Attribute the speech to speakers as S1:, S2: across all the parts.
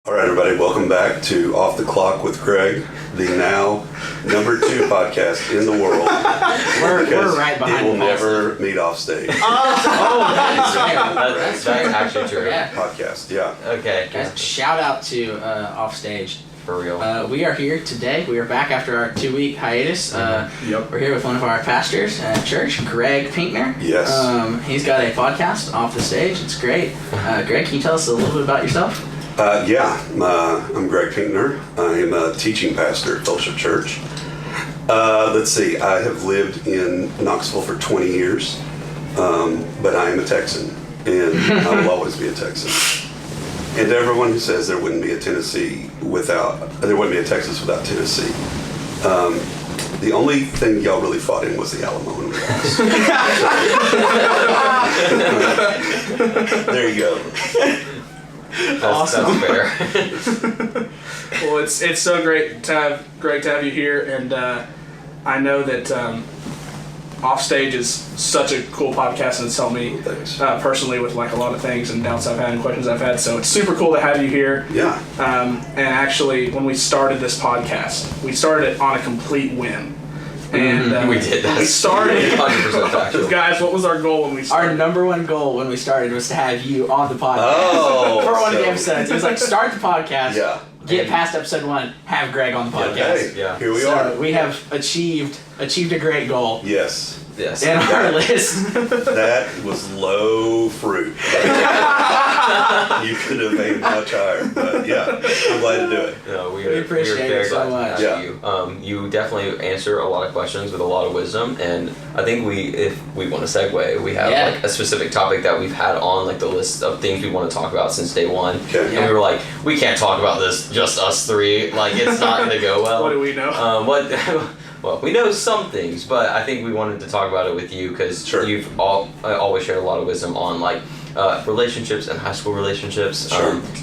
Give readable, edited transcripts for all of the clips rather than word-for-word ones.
S1: All right, everybody, welcome back to Off the Clock with Greg, the now number 2 podcast in the world.
S2: We're right behind.
S1: It will never meet off stage.
S2: That's
S3: actually true.
S2: Yeah.
S1: Podcast, yeah.
S3: Okay.
S2: Guys, shout out to Offstage.
S3: For real.
S2: We are here today. We are back after our 2-week hiatus. We're here with one of our pastors at church, Greg Pinkner.
S1: Yes.
S2: He's got a podcast, Off the Stage. It's great. Greg, can you tell us a little bit about yourself?
S1: I'm Greg Pinkner. I am a teaching pastor at Fellowship Church. Let's see, I have lived in Knoxville for 20 years, but I am a Texan, and I will always be a Texan. And to everyone who says there wouldn't be a Texas without Tennessee, the only thing y'all really fought in was the Alamo when we lost. There you go.
S3: Awesome. That's
S4: fair. Well, it's so great to have Greg to have you here, and I know that Offstage is such a cool podcast, and it's helped me personally with like a lot of things and doubts I've had and questions I've had. So it's super cool to have you here.
S1: Yeah.
S4: And actually, when we started this podcast, we started it on a complete whim. And
S3: we did that.
S4: We started.
S3: 100% factual.
S4: Guys, what was our goal when we started?
S2: Our number one goal when we started was to have you on the podcast.
S1: Oh,
S2: for one of the episodes. It was like, start the podcast, get
S1: and
S2: past episode 1, have Greg on the podcast.
S1: Hey, here we are.
S2: We have achieved a great goal.
S1: Yes.
S2: In our list.
S1: That was low fruit. You could have aimed much higher, but yeah, I'm glad to do it.
S3: No, we
S2: appreciate it so much.
S3: You. You definitely answer a lot of questions with a lot of wisdom, and I think if we want to segue, we have like a specific topic that we've had on like the list of things we want to talk about since day one.
S1: Okay.
S3: And we were like, we can't talk about this just us three. Like it's not going to go well.
S4: What do we know?
S3: Well, we know some things, but I think we wanted to talk about it with you because you've always shared a lot of wisdom on like relationships and high school relationships.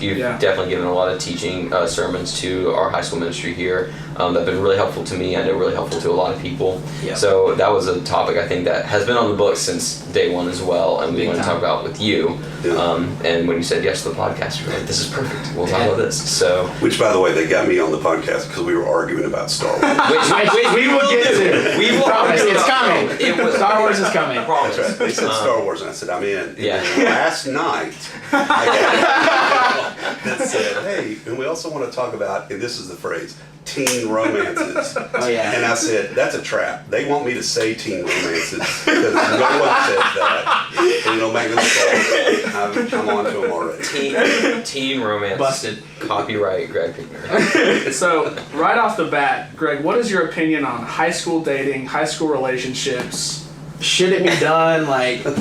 S3: You've definitely given a lot of teaching sermons to our high school ministry here that have been really helpful to me. I know really helpful to a lot of people. Yeah. So that was a topic I think that has been on the books since day one as well, and we want to talk about with you. Yeah. And when you said yes to the podcast, you were like, this is perfect. We'll talk about this. So,
S1: which, by the way, they got me on the podcast because we were arguing about Star Wars.
S2: we will get to. We will promise. It's coming. Star Wars is coming.
S1: That's right. They said Star Wars, and I said, I'm in.
S3: Yeah.
S1: Last night, I got that said, hey, and we also want to talk about, and this is the phrase, teen romances.
S2: Oh, yeah.
S1: And I said, that's a trap. They want me to say teen romances because no one said that. And it'll make them say, I'm on to them already.
S3: Teen romance.
S2: Busted.
S3: Copyright Greg Pinkner.
S4: So, right off the bat, Greg, what is your opinion on high school dating, high school relationships?
S2: Should it be done? Like, what?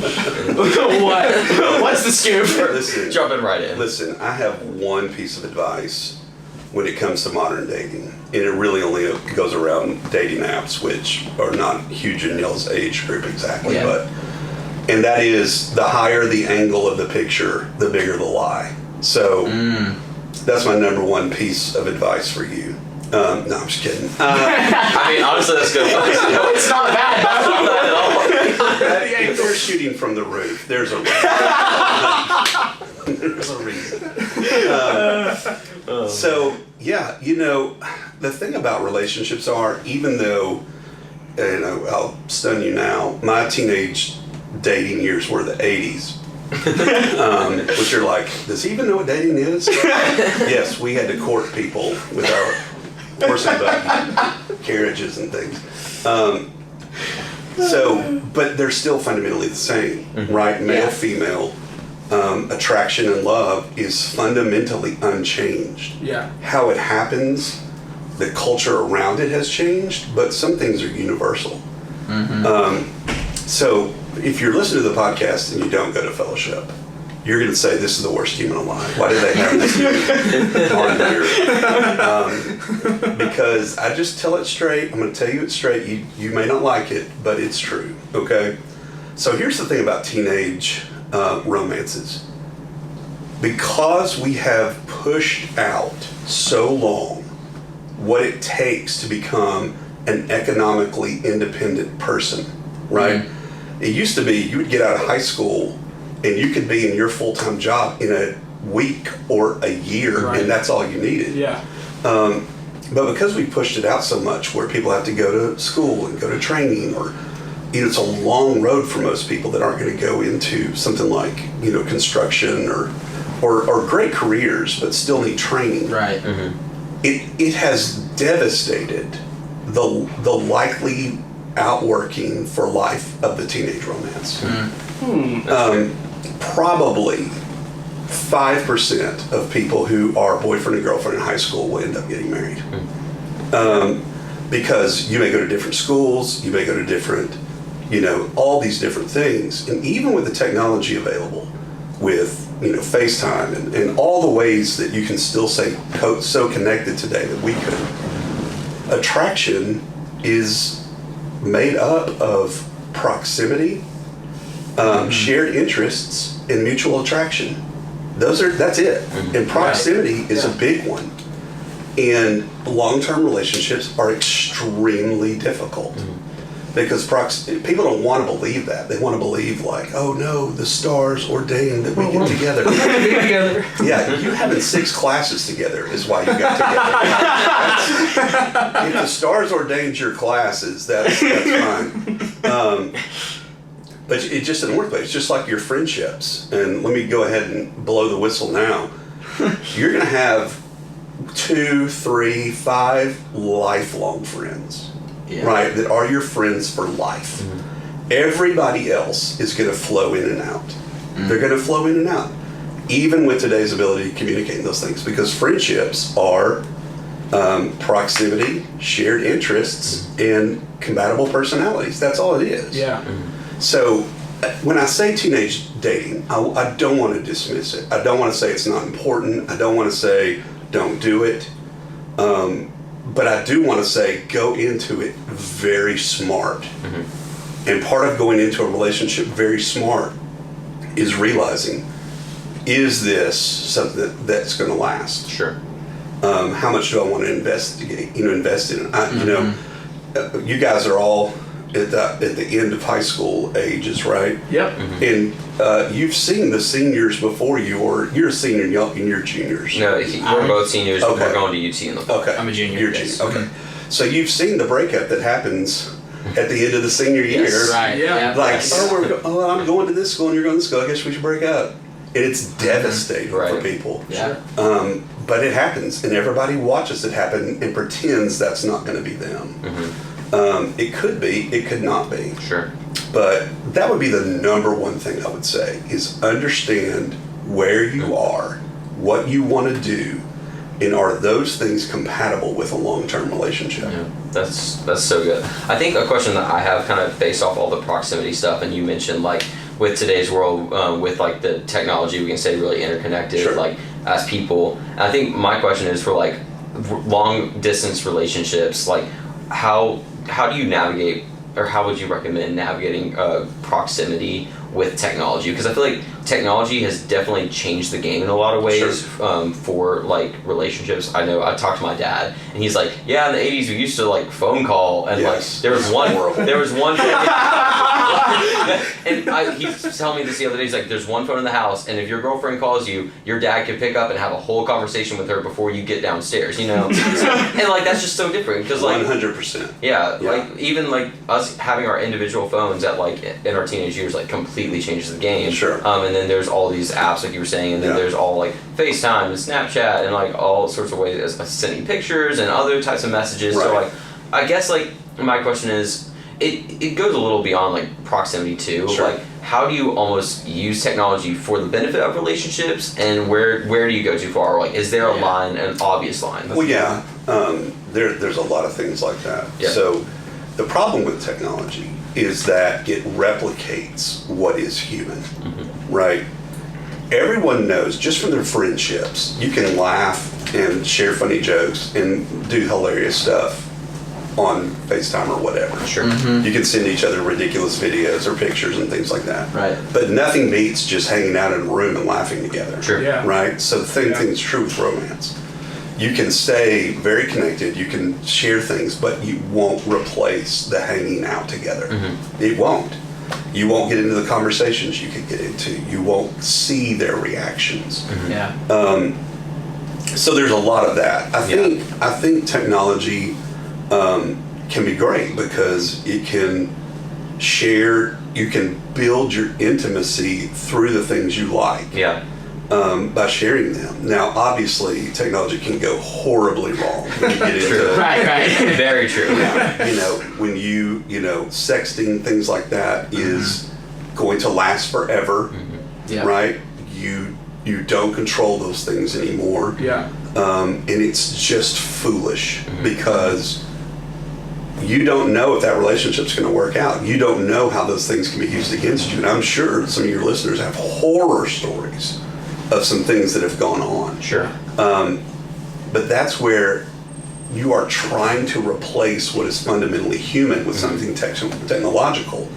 S2: What's the scoop?
S1: Listen,
S3: jumping right in.
S1: Listen, I have one piece of advice when it comes to modern dating, and it really only goes around dating apps, which are not huge in y'all's age group exactly, and that is the higher the angle of the picture, the bigger the lie. So that's my number one piece of advice for you. No, I'm just kidding.
S3: I mean, honestly, that's good advice.
S2: It's not bad.
S3: That's not bad at all.
S1: If they're shooting from the roof, there's a reason. There's a reason. So, yeah, the thing about relationships are, even though, I'll stun you now, my teenage dating years were the 80s. Which are like, does he even know what dating is? Yes, we had to court people with our horse and buggy carriages and things. But they're still fundamentally the same, right? Male, female, attraction and love is fundamentally unchanged.
S4: Yeah.
S1: How it happens, the culture around it has changed, but some things are universal. So if you're listening to the podcast and you don't go to Fellowship, you're going to say, this is the worst team alive. Why do they have this on here? Because I just tell it straight. I'm going to tell you it straight. You may not like it, but it's true, okay? So here's the thing about teenage romances. Because we have pushed out so long what it takes to become an economically independent person, right? It used to be you would get out of high school and you could be in your full-time job in a week or a year, and that's all you needed.
S4: Yeah.
S1: But because we pushed it out so much, where people have to go to school and go to training, or it's a long road for most people that aren't going to go into something like construction or great careers, but still need training.
S2: Right.
S1: It has devastated the likely outworking for life of the teenage romance. Probably 5% of people who are boyfriend and girlfriend in high school will end up getting married. Because you may go to different schools, you may go to different, all these different things. And even with the technology available, with FaceTime and all the ways that you can still say so connected today that we could, attraction is made up of proximity, shared interests, and mutual attraction. That's it. And proximity is a big one. And long-term relationships are extremely difficult. Because people don't want to believe that. They want to believe like, oh no, the stars ordained that we get together. Yeah, you having 6 classes together is why you got together. If the stars ordained your classes, that's fine. But it just doesn't work. It's just like your friendships. And let me go ahead and blow the whistle now. You're going to have 2, 3, 5 lifelong friends. Yeah. Right, that are your friends for life. Everybody else is going to flow in and out. They're going to flow in and out, even with today's ability to communicate those things, because friendships are proximity, shared interests, and compatible personalities. That's all it is.
S4: Yeah.
S1: So when I say teenage dating, I don't want to dismiss it. I don't want to say it's not important. I don't want to say don't do it. But I do want to say go into it very smart. And part of going into a relationship very smart is realizing, is this something that's going to last?
S3: Sure.
S1: How much do I want to invest in it? You guys are all at the end of high school ages, right?
S4: Yep.
S1: And you've seen the seniors before you, or you're a senior and you're juniors.
S3: No, we're both seniors. Okay. We're going to UT in the fall.
S1: Okay.
S2: I'm a junior.
S1: You're junior. Okay. So you've seen the breakup that happens at the end of the senior year.
S2: Yes, right. Yeah.
S1: Like, I'm going to this school and you're going to this school. I guess we should break up. And it's devastating for people.
S2: Yeah.
S1: But it happens, and everybody watches it happen and pretends that's not going to be them. It could be, it could not be.
S3: Sure.
S1: But that would be the number one thing I would say, is understand where you are, what you want to do, and are those things compatible with a long-term relationship?
S3: Yeah, that's so good. I think a question that I have, kind of based off all the proximity stuff, and you mentioned like with today's world, with like the technology, we can say really interconnected,
S1: sure,
S3: like as people. And I think my question is for like long distance relationships, like how do you navigate, or how would you recommend navigating proximity with technology? Because I feel like technology has definitely changed the game in a lot of ways.
S1: Sure.
S3: For like relationships. I know I talked to my dad, and he's like, yeah, in the 80s we used to like phone call, and
S1: yes,
S3: like there was one and he was telling me this the other day. He's like, there's one phone in the house, and if your girlfriend calls you, your dad can pick up and have a whole conversation with her before you get downstairs, and like that's just so different, because like
S1: 100%.
S3: Yeah, like even like us having our individual phones at like in our teenage years like completely changes the game.
S1: Sure.
S3: And then there's all these apps like you were saying, and then there's all like FaceTime and Snapchat and like all sorts of ways of sending pictures and other types of messages.
S1: Right.
S3: So like I guess like my question is, it goes a little beyond like proximity too.
S1: Sure.
S3: Like how do you almost use technology for the benefit of relationships, and where do you go too far? Like is there a line, an obvious line?
S1: Well, yeah, there's a lot of things like that.
S3: Yeah.
S1: So the problem with technology is that it replicates what is human, right? Everyone knows, just from their friendships, you can laugh and share funny jokes and do hilarious stuff on FaceTime or whatever.
S3: Sure.
S1: You can send each other ridiculous videos or pictures and things like that.
S2: Right.
S1: But nothing beats just hanging out in a room and laughing together.
S3: Sure.
S4: Yeah.
S1: Right? So the same thing is true with romance. You can stay very connected, you can share things, but you won't replace the hanging out together. It won't. You won't get into the conversations you could get into. You won't see their reactions.
S2: Mm-hmm. Yeah.
S1: So there's a lot of that. I think technology can be great because it can share. You can build your intimacy through the things you like.
S3: Yeah.
S1: By sharing them. Now, obviously, technology can go horribly wrong when you get into
S2: Right.
S3: Very true.
S1: when you sexting, things like that is going to last forever, right? You don't control those things anymore.
S4: Yeah.
S1: And it's just foolish because you don't know if that relationship's going to work out. You don't know how those things can be used against you. And I'm sure some of your listeners have horror stories of some things that have gone on.
S3: Sure.
S1: But that's where you are trying to replace what is fundamentally human with something technological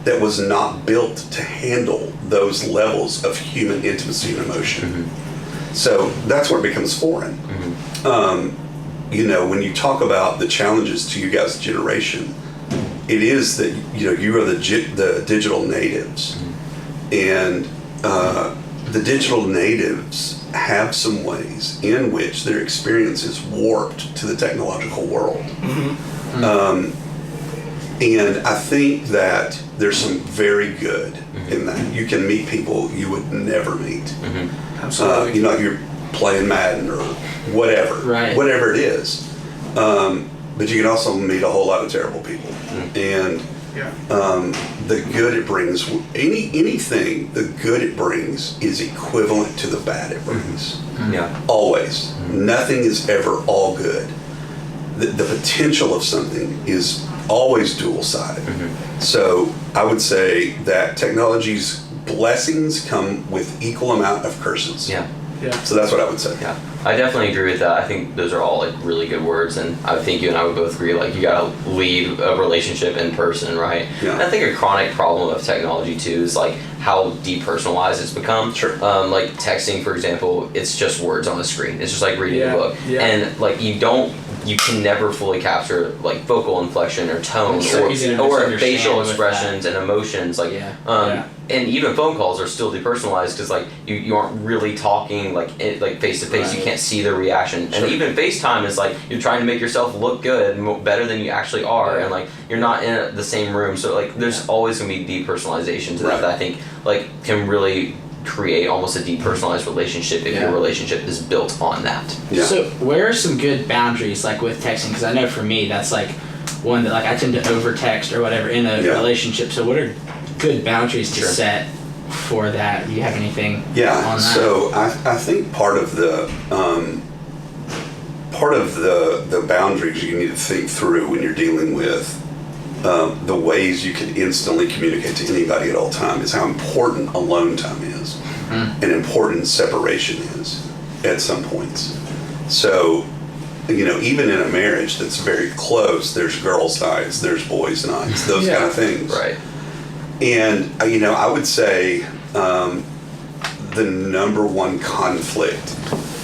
S1: that was not built to handle those levels of human intimacy and emotion. So that's where it becomes foreign. When you talk about the challenges to you guys' generation, it is that you are the digital natives, and the digital natives have some ways in which their experience is warped to the technological world. And I think that there's some very good in that. You can meet people you would never meet.
S4: Absolutely.
S1: You're playing Madden or whatever, whatever it is. But you can also meet a whole lot of terrible people. And the good it brings, anything, the good it brings is equivalent to the bad it brings. Always. Nothing is ever all good. The potential of something is always dual-sided. So I would say that technology's blessings come with equal amount of curses. So that's what I would say.
S3: I definitely agree with that. I think those are all like really good words, and I think you and I would both agree like you gotta leave a relationship in person, right? And I think a chronic problem of technology too is like how depersonalized it's become. Like texting, for example, it's just words on the screen. It's just like reading a book, and like you can never fully capture like vocal inflection or tone or facial expressions and emotions. Like, and even phone calls are still depersonalized because like you aren't really talking like face to face. You can't see the reaction, and even FaceTime is like you're trying to make yourself look good, better than you actually are, and like you're not in the same room. So like there's always gonna be depersonalization to that I think like can really create almost a depersonalized relationship if your relationship is built on that.
S2: So where are some good boundaries like with texting? Because I know for me that's like one that like I tend to over text or whatever in a relationship. So what are good boundaries to set for that? Do you have anything on that?
S1: So I think part of the boundaries you need to think through when you're dealing with the ways you can instantly communicate to anybody at all time is how important alone time is and important separation is at some points. So, even in a marriage that's very close, there's girls' nights, there's boys' nights, those kind of things. And, I would say the number one conflict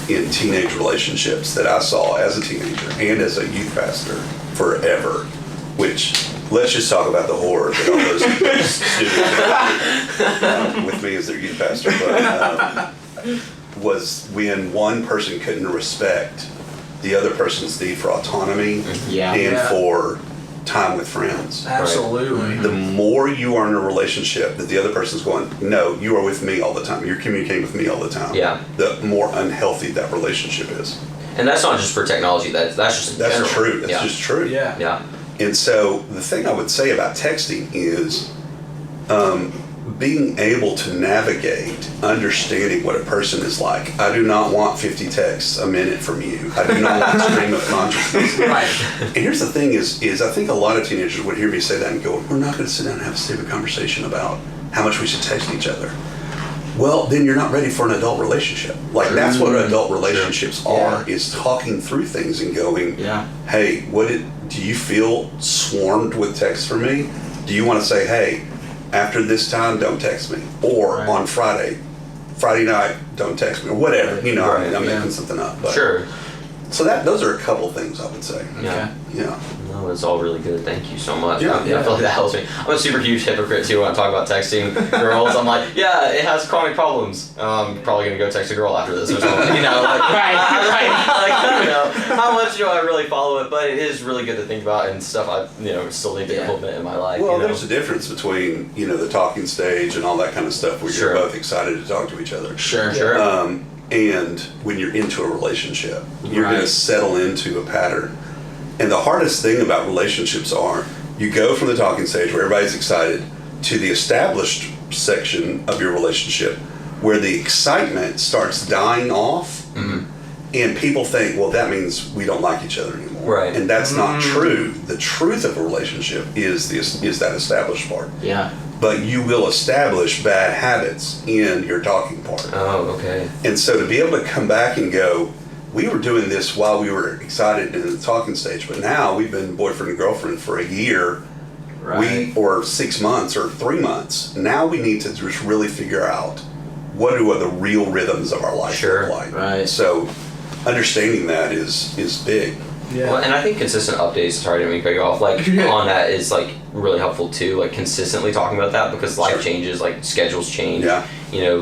S1: in teenage relationships that I saw as a teenager and as a youth pastor forever, which let's just talk about the horror that all those students with me as their youth pastor, but was when one person couldn't respect the other person's need for autonomy and for time with friends.
S4: Absolutely.
S1: The more you are in a relationship that the other person's going, no, you are with me all the time, you're communicating with me all the time, the more unhealthy that relationship is.
S3: And that's not just for technology, that's just
S1: that's
S3: general.
S1: true. That's just true. And so the thing I would say about texting is being able to navigate, understanding what a person is like. I do not want 50 texts a minute from you. I do not want stream of consciousness. And here's the thing is I think a lot of teenagers would hear me say that and go, we're not going to sit down and have a stupid conversation about how much we should text each other. Well, then you're not ready for an adult relationship. Like that's what adult relationships are, is talking through things and going, hey, do you feel swarmed with texts from me? Do you want to say, hey, after this time, don't text me? Or on Friday night, don't text me, or whatever. I'm making something up. But, So those are a couple things I would say.
S3: Yeah.
S1: Yeah.
S3: No, it's all really good. Thank you so much.
S1: Yeah.
S3: I feel like that helps me. I'm a super huge hypocrite too when I talk about texting girls. I'm like, yeah, it has chronic problems. I'm probably gonna go text a girl after this or something. You know, like,
S2: Right.
S3: like, I don't know how much do I really follow it, but it is really good to think about and stuff I still need to implement in my life.
S1: Well, there's a difference between the talking stage and all that kind of stuff where you're both excited to talk to each other.
S2: Sure.
S1: And when you're into a relationship, you're going to settle into a pattern. And the hardest thing about relationships are you go from the talking stage where everybody's excited to the established section of your relationship where the excitement starts dying off. And people think, well, that means we don't like each other anymore.
S3: Right.
S1: And that's not true. The truth of a relationship is that established part.
S2: Yeah.
S1: But you will establish bad habits in your talking part.
S3: Oh, okay.
S1: And so to be able to come back and go, we were doing this while we were excited in the talking stage, but now we've been boyfriend and girlfriend for a year, or 6 months or 3 months. Now we need to just really figure out what are the real rhythms of our life look like.
S2: Right.
S1: So understanding that is big.
S4: Yeah.
S3: Well, and I think consistent updates, sorry to cut you off, on that is really helpful too, consistently talking about that because life changes, schedules change,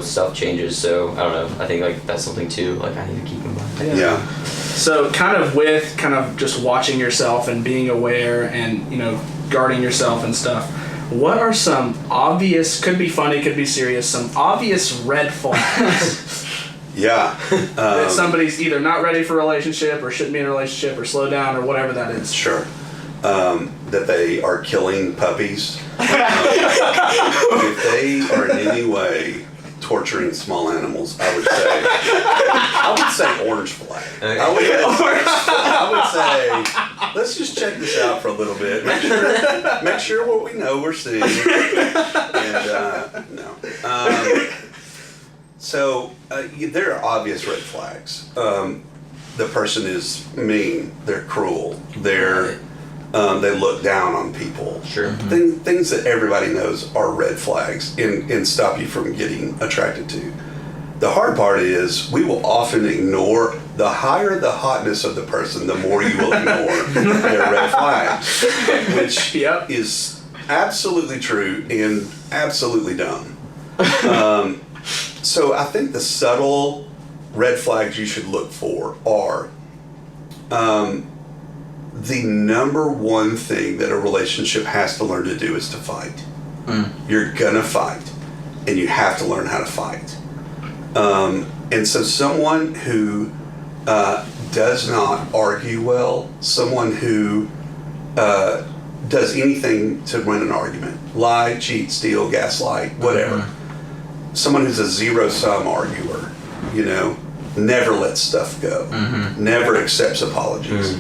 S3: stuff changes, so I don't know, I think that's something too, I need to keep in mind.
S1: Yeah.
S4: So kind of just watching yourself and being aware and, guarding yourself and stuff, what are some obvious, could be funny, could be serious, some obvious red flags
S1: Yeah.
S4: that somebody's either not ready for a relationship or shouldn't be in a relationship or slow down or whatever that is?
S1: Sure. That they are killing puppies. If they are in any way torturing small animals, I would say orange flag. I would say, let's just check this out for a little bit. Make sure what we know we're seeing. And no. So there are obvious red flags. The person is mean. They're cruel. They look down on people.
S3: Sure.
S1: Things that everybody knows are red flags and stop you from getting attracted to. The hard part is we will often ignore, the higher the hotness of the person, the more you will ignore their red flags, which is absolutely true and absolutely dumb. So I think the subtle red flags you should look for are the number one thing that a relationship has to learn to do is to fight. You're gonna fight, and you have to learn how to fight. And so someone who does not argue well, someone who does anything to win an argument, lie, cheat, steal, gaslight, whatever. Someone who's a zero-sum arguer, never lets stuff go, never accepts apologies.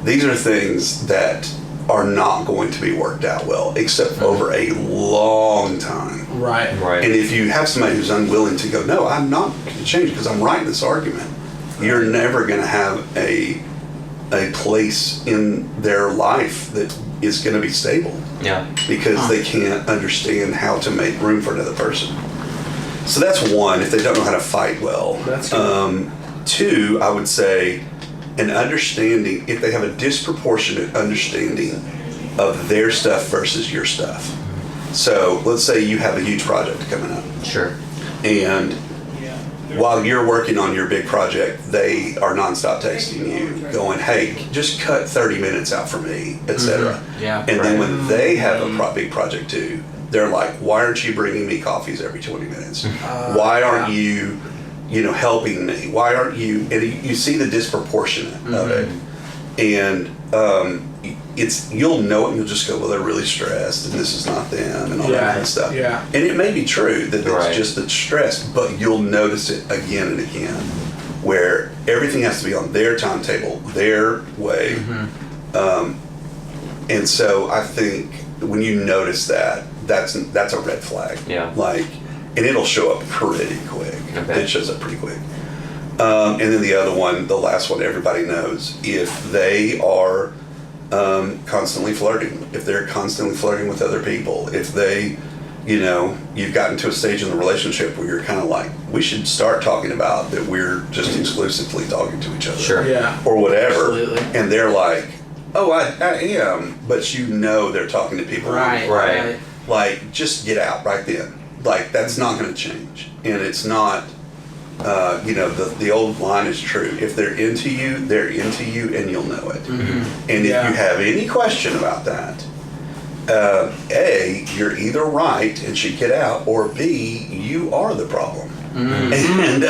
S1: These are things that are not going to be worked out well, except over a long time.
S4: Right.
S1: And if you have somebody who's unwilling to go, no, I'm not going to change because I'm right in this argument, you're never going to have a place in their life that is going to be stable.
S3: Yeah.
S1: Because they can't understand how to make room for another person. So that's one, if they don't know how to fight well.
S4: That's good.
S1: Two, I would say an understanding, if they have a disproportionate understanding of their stuff versus your stuff. So let's say you have a huge project coming up.
S3: Sure.
S1: And while you're working on your big project, they are nonstop texting you, going, hey, just cut 30 minutes out for me, etc.
S2: Yeah.
S1: And then when they have a big project too, they're like, why aren't you bringing me coffees every 20 minutes? Why aren't you, helping me? Why aren't you? And you see the disproportionate of it. And you'll know it and you'll just go, well, they're really stressed and this is not them and all that kind of stuff.
S4: Yeah.
S1: And it may be true that it's just the stress, but you'll notice it again and again where everything has to be on their timetable, their way. And so I think when you notice that, that's a red flag.
S3: Yeah.
S1: And it'll show up pretty quick.
S3: Okay.
S1: It shows up pretty quick. And then the other one, the last one everybody knows, if they are constantly flirting, if they're constantly flirting with other people, if they, you've gotten to a stage in the relationship where you're kind of like, we should start talking about that we're just exclusively talking to each other.
S3: Sure.
S4: Yeah.
S1: Or whatever.
S2: Absolutely.
S1: And they're like, oh, I am. But you know they're talking to people.
S3: Right.
S1: Like, just get out right then. Like, that's not going to change. And it's not, the old line is true. If they're into you, and you'll know it.
S2: Mm-hmm.
S1: And if you have any question about that, A, you're either right and should get out, or B, you are the problem.
S2: Mm-hmm.
S1: And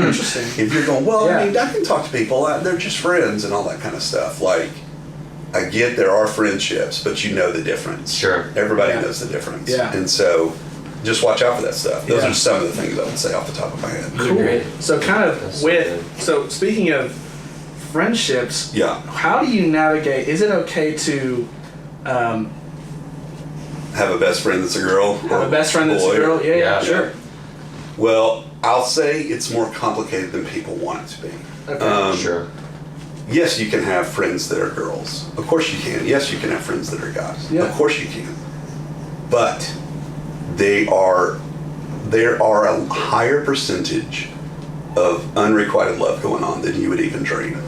S4: Interesting.
S1: if you're going, well, I mean, I can talk to people, they're just friends and all that kind of stuff. Like, I get there are friendships, but you know the difference.
S3: Sure.
S1: Everybody knows the difference.
S4: Yeah.
S1: And so just watch out for that stuff. Those
S4: Yeah.
S1: are some of the things I would say off the top of my head.
S2: Cool. Great.
S4: So kind of
S3: That's so good.
S4: so speaking of friendships,
S1: Yeah.
S4: how do you navigate? Is it okay to
S1: Have a best friend that's a girl.
S4: have a best friend that's a
S1: boy.
S4: girl? Yeah,
S3: Yeah.
S4: sure.
S1: Well, I'll say it's more complicated than people want it to be.
S4: Okay.
S3: Sure.
S1: Yes, you can have friends that are girls. Of course you can. Yes, you can have friends that are guys.
S4: Yeah.
S1: Of course you can. But there are a higher percentage of unrequited love going on than you would even dream.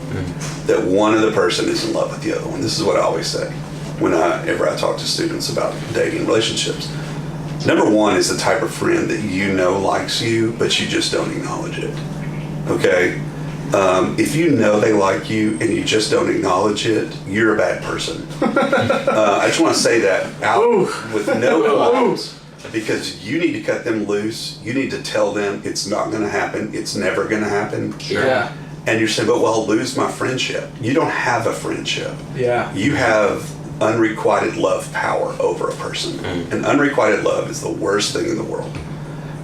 S1: That one of the person is in love with the other one. This is what I always say whenever I talk to students about dating relationships. Number one is the type of friend that you know likes you, but you just don't acknowledge it. Okay? If you know they like you and you just don't acknowledge it, you're a bad person. I just want to say that out with no qualms, because you need to cut them loose. You need to tell them it's not going to happen. It's never going to happen.
S4: Yeah.
S1: And you're saying, but well, I'll lose my friendship. You don't have a friendship.
S4: Yeah.
S1: You have unrequited love power over a person. And unrequited love is the worst thing in the world.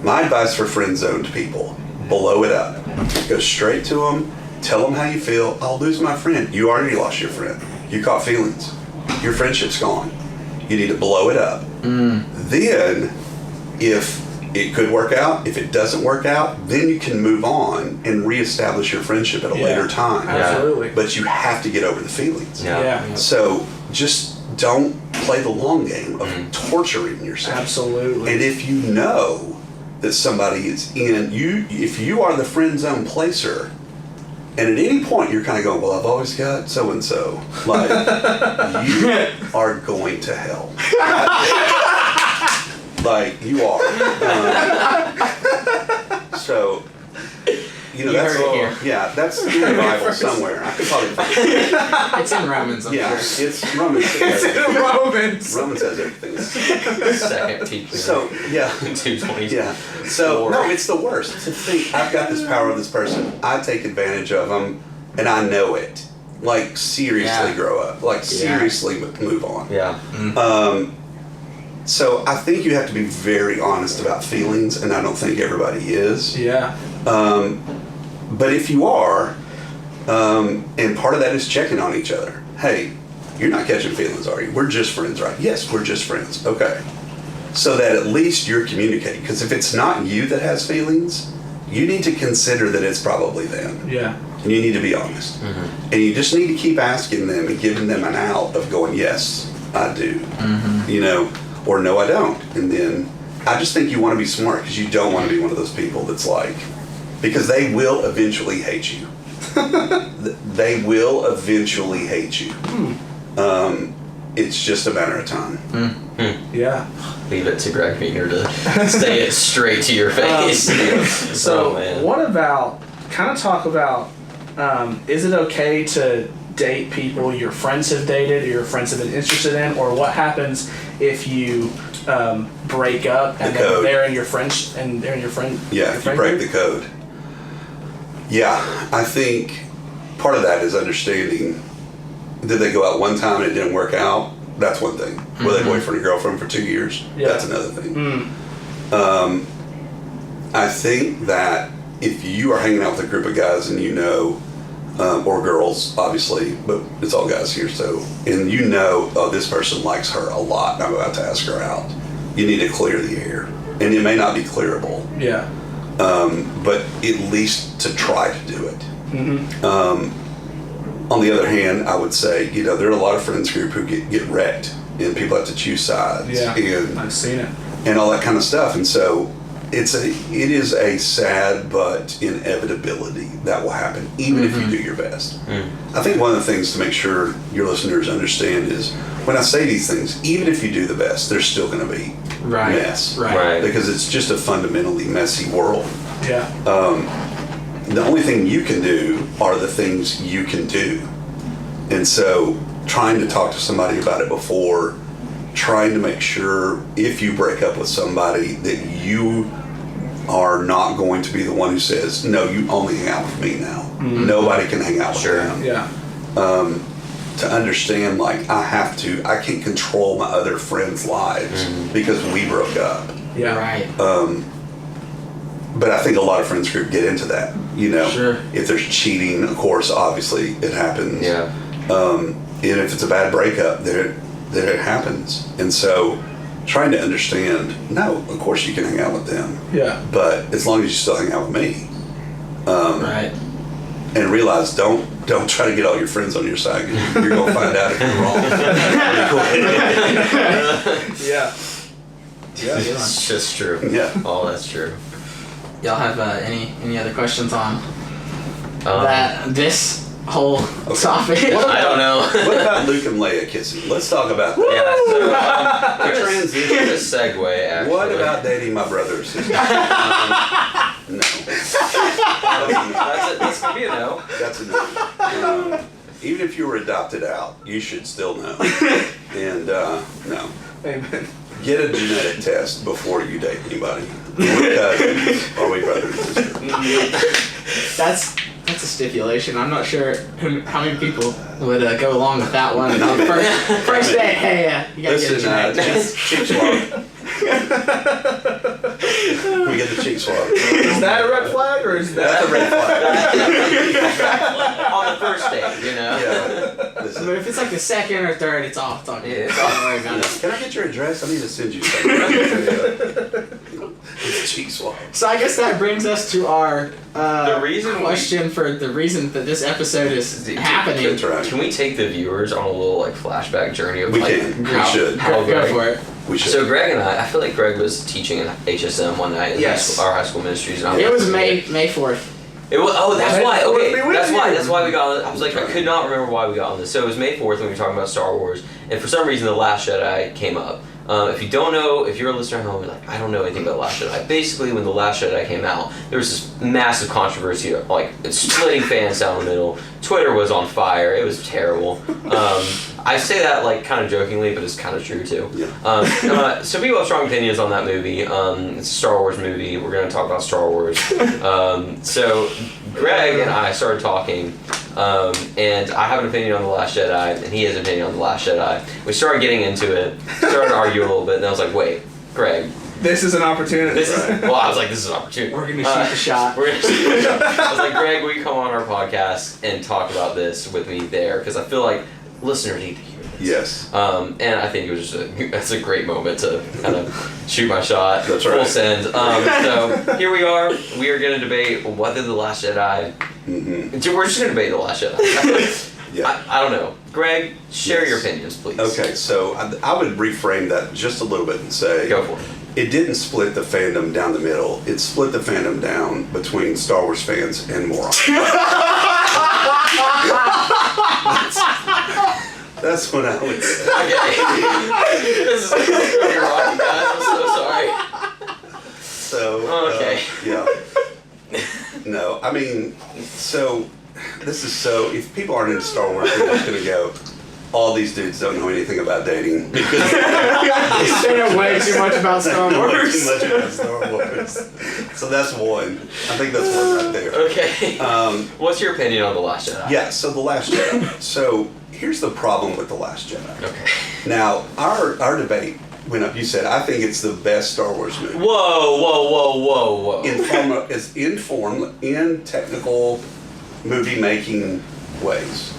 S1: My advice for friend-zoned people, blow it up. Go straight to them. Tell them how you feel. I'll lose my friend. You already lost your friend. You caught feelings. Your friendship's gone. You need to blow it up. Then, if it could work out, if it doesn't work out, then you can move on and reestablish your friendship at a later time.
S4: Absolutely.
S1: But you have to get over the feelings.
S4: Yeah.
S1: So just don't play the long game of torturing yourself.
S4: Absolutely.
S1: And if you know that somebody is in you, if you are the friend zone placer, and at any point you're kind of going, well, I've always got so and so, like you are going to hell. Like you are. So. You know,
S2: You
S1: that's
S2: heard it here.
S1: Yeah, that's in the Bible somewhere. I could probably find it.
S2: It's in Romans, I'm
S1: Yeah,
S2: sure.
S1: it's Romans.
S4: It's in Romans.
S1: Romans has everything.
S3: Second teaching.
S1: So yeah,
S3: 220.
S1: yeah. So no, it's the worst to think I've got this power of this person. I take advantage of them, and I know it. Like seriously, grow up. Like seriously, move on.
S3: Yeah.
S1: So I think you have to be very honest about feelings, and I don't think everybody is.
S4: Yeah.
S1: But if you are, and part of that is checking on each other. Hey, you're not catching feelings, are you? We're just friends, right? Yes, we're just friends. Okay. So that at least you're communicating. Because if it's not you that has feelings, you need to consider that it's probably them.
S4: Yeah.
S1: And you need to be honest. And you just need to keep asking them and giving them an out of going, yes, I do. You know, or no, I don't. And then I just think you want to be smart, because you don't want to be one of those people that's like, because they will eventually hate you. They will eventually hate you. It's just a matter of time.
S4: Yeah.
S3: Leave it to Greg Pinkner to say it straight to your face.
S4: So,
S3: Oh, man.
S4: what about, kind of talk about, is it okay to date people your friends have dated or your friends have been interested in, or what happens if you break up and then they're in your friends and they're in your friend?
S1: Yeah, if you break the code. Yeah, I think part of that is understanding, did they go out one time and it didn't work out? That's one thing. Were they boyfriend and girlfriend for 2 years?
S4: Yeah.
S1: That's another thing. I think that if you are hanging out with a group of guys and you know, or girls, obviously, but it's all guys here, so, and you know, oh, this person likes her a lot, and I'm about to ask her out, you need to clear the air. And it may not be clearable,
S4: Yeah.
S1: but at least to try to do it. On the other hand, I would say, you know, there are a lot of friends group who get wrecked, and people have to choose sides.
S4: Yeah.
S1: And
S4: I've seen it.
S1: and all that kind of stuff. And so it is a sad but inevitability that will happen, even if you do your best. I think one of the things to make sure your listeners understand is when I say these things, even if you do the best, there's still going to be mess,
S2: right?
S1: Because it's just a fundamentally messy world.
S4: Yeah.
S1: The only thing you can do are the things you can do, and so trying to talk to somebody about it before, trying to make sure if you break up with somebody that you are not going to be the one who says, no, you only hang out with me now. Nobody can hang out with them.
S4: Yeah.
S1: To understand, like, I can't control my other friends' lives because we broke up.
S4: Yeah.
S2: Right.
S1: But I think a lot of friends group get into that,
S2: Sure.
S1: If there's cheating, of course, obviously it happens.
S3: Yeah.
S1: And if it's a bad breakup, then it happens. And so trying to understand, no, of course you can hang out with them.
S4: Yeah.
S1: But as long as you still hang out with me.
S2: Right.
S1: And realize, don't try to get all your friends on your side. You're going to find out if you're wrong.
S4: Yeah.
S2: Yeah.
S3: It's just true.
S1: Yeah.
S3: Oh, that's true.
S2: Y'all have any other questions on this whole topic?
S3: I don't know.
S1: What about Luke and Leia kissing? Let's talk about that.
S3: Yeah, so
S1: Transition.
S3: here's a segue, actually.
S1: What about dating my brother or sister? No.
S3: That's gonna be a no.
S1: That's a no. Even if you were adopted out, you should still know. And no.
S4: Amen.
S1: Get a genetic test before you date anybody. We're cousins, or we brother and sister.
S2: That's a stipulation. I'm not sure how many people would go along with that one. On the first day, hey, you gotta get a genetic test.
S1: cheek swab. We get the cheek swab.
S4: Is that a red flag or is
S1: That's a red flag.
S3: On the first date,
S1: Yeah.
S2: But if it's like the second or third, it's off. Don't
S3: Yeah.
S2: worry about it.
S1: Can I get your address? I need to send you something. It's a cheek swab.
S2: So I guess that brings us to our
S3: The reason
S2: question for the reason that this episode is happening.
S1: That's right.
S3: Can we take the viewers on a little like flashback journey of
S1: We
S3: like
S1: can. We
S3: how-
S1: should.
S3: how
S2: Go
S3: Greg-
S2: for it.
S1: We should.
S3: So Greg and I feel like Greg was teaching in HSM one night in
S2: Yes.
S3: our high school ministries. And I
S2: It was
S3: like,
S2: May 4th.
S3: It was, that's why.
S4: May 4th
S3: Okay,
S4: be with
S3: that's
S4: you.
S3: why we got on. I was like, I could not remember why we got on this. So it was May 4th when we were talking about Star Wars, and for some reason, The Last Jedi came up. If you don't know, if you're a listener at home, you're like, I don't know anything about The Last Jedi. Basically, when The Last Jedi came out, there was this massive controversy, like splitting fans down the middle. Twitter was on fire. It was terrible. I say that like kind of jokingly, but it's kind of true too.
S1: Yeah.
S3: So people have strong opinions on that movie. It's a Star Wars movie. We're going to talk about Star Wars. So Greg and I started talking, and I have an opinion on The Last Jedi, and he has an opinion on The Last Jedi. We started getting into it, started to argue a little bit, and I was like, wait, Greg.
S4: This is an opportunity.
S3: Well, I was like, this is an opportunity.
S2: We're gonna shoot the shot.
S3: We're gonna shoot the shot. I was like, Greg, will you come on our podcast and talk about this with me there? Because I feel like listeners need to hear this.
S1: Yes.
S3: And I think it was just that's a great moment to kind of shoot my shot.
S1: That's
S3: Full
S1: right.
S3: send. So here we are. We are going to debate whether The Last Jedi.
S1: Mm-hmm.
S3: We're just going to debate The Last Jedi.
S1: Yeah.
S3: I don't know. Greg, share
S1: Yes.
S3: your opinions, please.
S1: Okay, so I would reframe that just a little bit and say,
S3: Go for it.
S1: it didn't split the fandom down the middle. It split the fandom down between Star Wars fans and morons. That's what I would say.
S3: Okay. This is really rocky, guys. I'm so sorry.
S1: So,
S3: Okay.
S1: Yeah. No, I mean, so this is so. If people aren't into Star Wars, they're just gonna go. All these dudes don't know anything about dating because
S2: They know way too much about Star
S1: they know way
S2: Wars.
S1: too much about Star Wars. So that's one. I think that's one right there.
S3: Okay. What's your opinion on The Last Jedi?
S1: Yeah. So The Last Jedi. So here's the problem with The Last Jedi.
S3: Okay.
S1: Now our debate went up. You said I think it's the best Star Wars movie.
S3: Whoa.
S1: In technical movie making ways.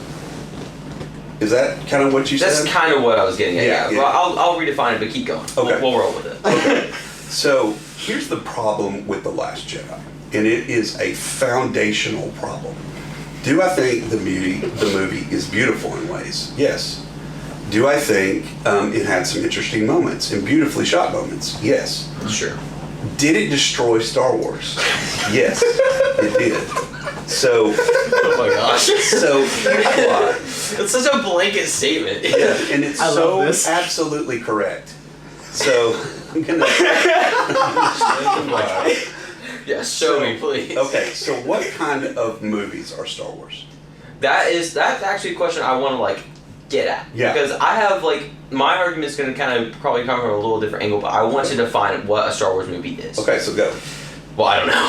S1: Is that kind of what you
S3: That's
S1: said?
S3: kind of what I was getting at.
S1: Yeah,
S3: Yeah.
S1: yeah.
S3: Well, I'll redefine it, but keep going.
S1: Okay.
S3: We'll roll with it.
S1: Okay. So here's the problem with The Last Jedi, and it is a foundational problem. Do I think the movie is beautiful in ways? Yes. Do I think it had some interesting moments and beautifully shot moments? Yes.
S3: Sure.
S1: Did it destroy Star Wars? Yes, it did. So,
S3: Oh my gosh.
S1: so here's why.
S3: That's such a blanket statement.
S1: Yeah, and it's
S2: I love
S1: so
S2: this.
S1: absolutely correct. So I'm gonna.
S3: Yes, show me, please.
S1: Okay, so what kind of movies are Star Wars?
S3: That's actually a question I want to like get at.
S1: Yeah.
S3: Because I have like my argument's going to kind of probably come from a little different angle, but I want to define what a Star Wars movie is.
S1: Okay, so go.
S3: Well, I don't know.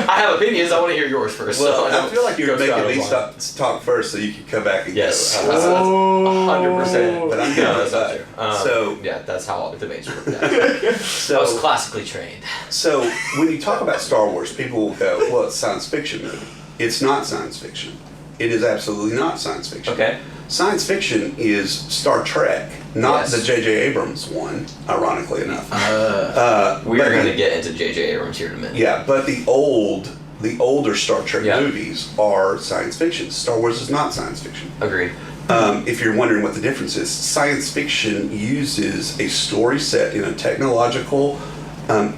S3: I have opinions. I want to hear yours first.
S1: Well,
S3: so
S1: I feel like you're
S3: go
S1: making
S3: Star
S1: me
S3: Wars.
S1: talk first, so you can come back and
S3: Yes.
S1: go.
S3: That's 100%.
S1: But I'm
S3: No,
S1: good.
S3: that's not true.
S1: So-
S3: yeah, that's how the debates work. I was
S1: So,
S3: classically trained.
S1: so when you talk about Star Wars, people will go, "Well, it's a science fiction movie." It's not science fiction. It is absolutely not science fiction.
S3: Okay.
S1: Science fiction is Star Trek, not
S3: Yes.
S1: the J.J. Abrams one, ironically enough.
S3: We are
S1: but
S3: going to
S1: the-
S3: get into J.J. Abrams here in a minute.
S1: Yeah, but the older Star Trek
S3: Yeah.
S1: movies are science fiction. Star Wars is not science fiction.
S3: Agree.
S1: If you're wondering what the difference is, science fiction uses a story set in a technological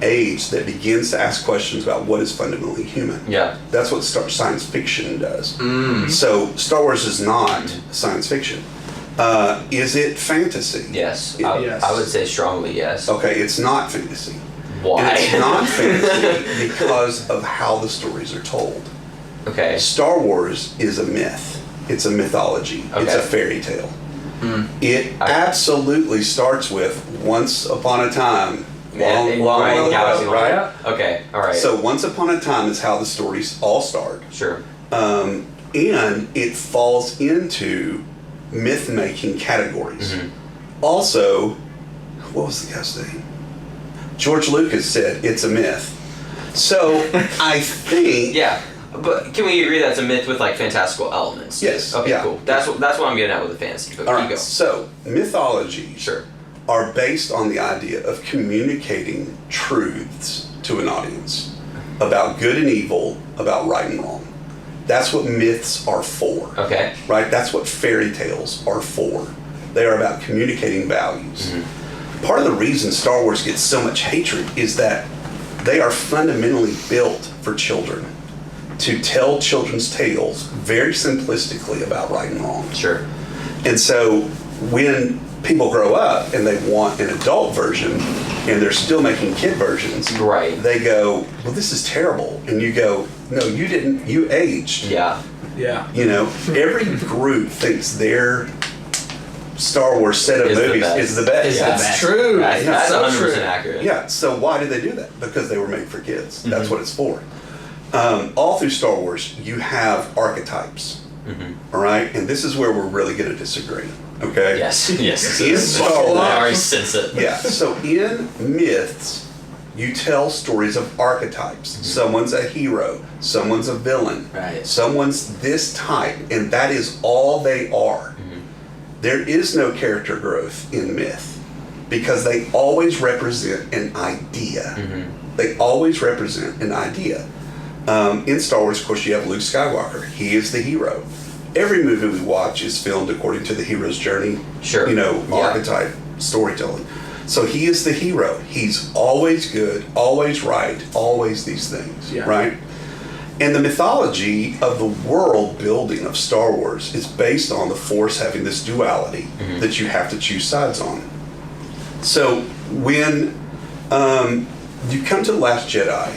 S1: age that begins to ask questions about what is fundamentally human.
S3: Yeah.
S1: That's what science fiction does. So Star Wars is not science fiction. Is it fantasy?
S3: Yes.
S4: Yes.
S3: I would say strongly yes.
S1: Okay, it's not fantasy.
S3: Why?
S1: And it's not fantasy because of how the stories are told.
S3: Okay.
S1: Star Wars is a myth. It's a mythology. It's a
S3: Okay.
S1: fairy tale. It absolutely starts with once upon a time. Long
S3: right,
S1: ago,
S3: galaxy long
S1: right?
S3: ago. Okay. All right.
S1: So once upon a time is how the stories all start.
S3: Sure.
S1: And it falls into myth-making categories. Also, what was the guy's name? George Lucas said it's a myth. So I think
S3: Yeah. But can we agree that's a myth with like fantastical elements?
S1: Yes,
S3: Okay.
S1: yeah.
S3: Cool. That's what I'm getting at with the fantasy. But
S1: all
S3: keep
S1: right.
S3: going.
S1: So mythologies
S3: Sure.
S1: are based on the idea of communicating truths to an audience about good and evil, about right and wrong. That's what myths are for.
S3: Okay.
S1: Right? That's what fairy tales are for. They are about communicating values. Part of the reason Star Wars gets so much hatred is that they are fundamentally built for children to tell children's tales very simplistically about right and wrong.
S3: Sure.
S1: And so when people grow up and they want an adult version and they're still making kid versions,
S3: Right.
S1: they go, well, this is terrible. And you go, no, you didn't, you aged.
S3: Yeah.
S4: Yeah.
S1: You know, every group thinks their Star Wars set of
S3: Is the
S1: movies
S3: best.
S1: is the best.
S2: Is the
S4: That's
S2: best.
S4: true.
S3: That's
S4: so
S3: 100%
S4: true.
S3: accurate.
S1: Yeah, so why did they do that? Because they were made for kids. That's what it's for. All through Star Wars, you have archetypes. All right? And this is where we're really going to disagree. Okay?
S3: Yes. Yes.
S1: In Star Wars,
S3: I already sense it.
S1: yeah, so in myths, you tell stories of archetypes. Someone's a hero, someone's a villain,
S2: Right.
S1: someone's this type, and that is all they are. There is no character growth in myth because they always represent an idea. They always represent an idea. In Star Wars, of course, you have Luke Skywalker. He is the hero. Every movie we watch is filmed according to the hero's journey.
S3: Sure.
S1: You know,
S3: Yeah.
S1: archetype storytelling. So he is the hero. He's always good, always right, always these things,
S4: Yeah.
S1: right? And the mythology of the world building of Star Wars is based on the Force having this duality that you have to choose sides on. So when you come to The Last Jedi,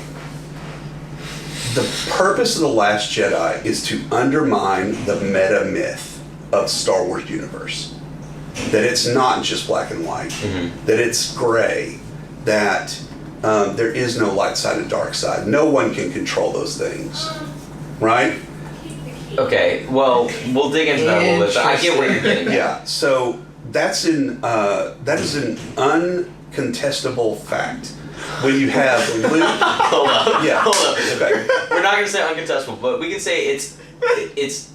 S1: the purpose of The Last Jedi is to undermine the meta myth of Star Wars universe. That it's not just black and white, that it's gray, that there is no light side and dark side. No one can control those things, right?
S3: Okay. Well, we'll dig into that a little bit, but I get where you're getting at.
S1: Yeah. So that is an uncontestable fact. When you have Luke,
S3: Hold up.
S1: yeah,
S3: Hold up.
S1: okay,
S3: We're not going to say uncontestable, but we can say it's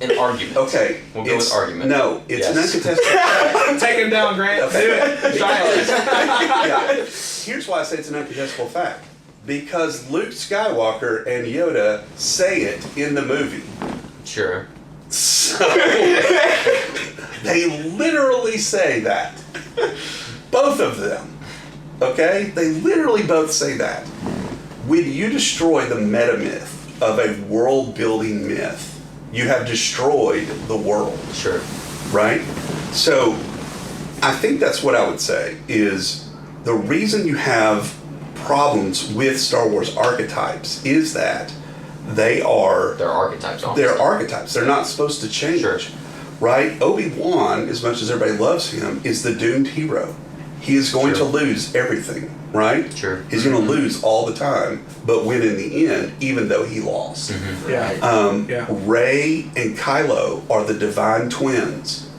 S3: an argument.
S1: okay.
S3: We'll go with argument.
S1: No, it's an
S3: Yes.
S1: uncontestable fact.
S4: Take him down, Grant.
S1: Okay.
S4: Do it. Silence.
S1: Yeah. Here's why I say it's an uncontestable fact. Because Luke Skywalker and Yoda say it in the movie.
S3: Sure.
S1: So they literally say that. Both of them. Okay? They literally both say that. When you destroy the meta myth of a world-building myth, you have destroyed the world.
S3: Sure.
S1: Right? So I think that's what I would say is the reason you have problems with Star Wars archetypes is that they're
S3: archetypes. Honestly.
S1: They're archetypes. They're not supposed to change.
S3: Sure.
S1: Right? Obi-Wan, as much as everybody loves him, is the doomed hero. He is going to lose everything, right?
S3: Sure.
S1: He's going to lose all the time, but win in the end, even though he lost. Rey and Kylo are the divine twins.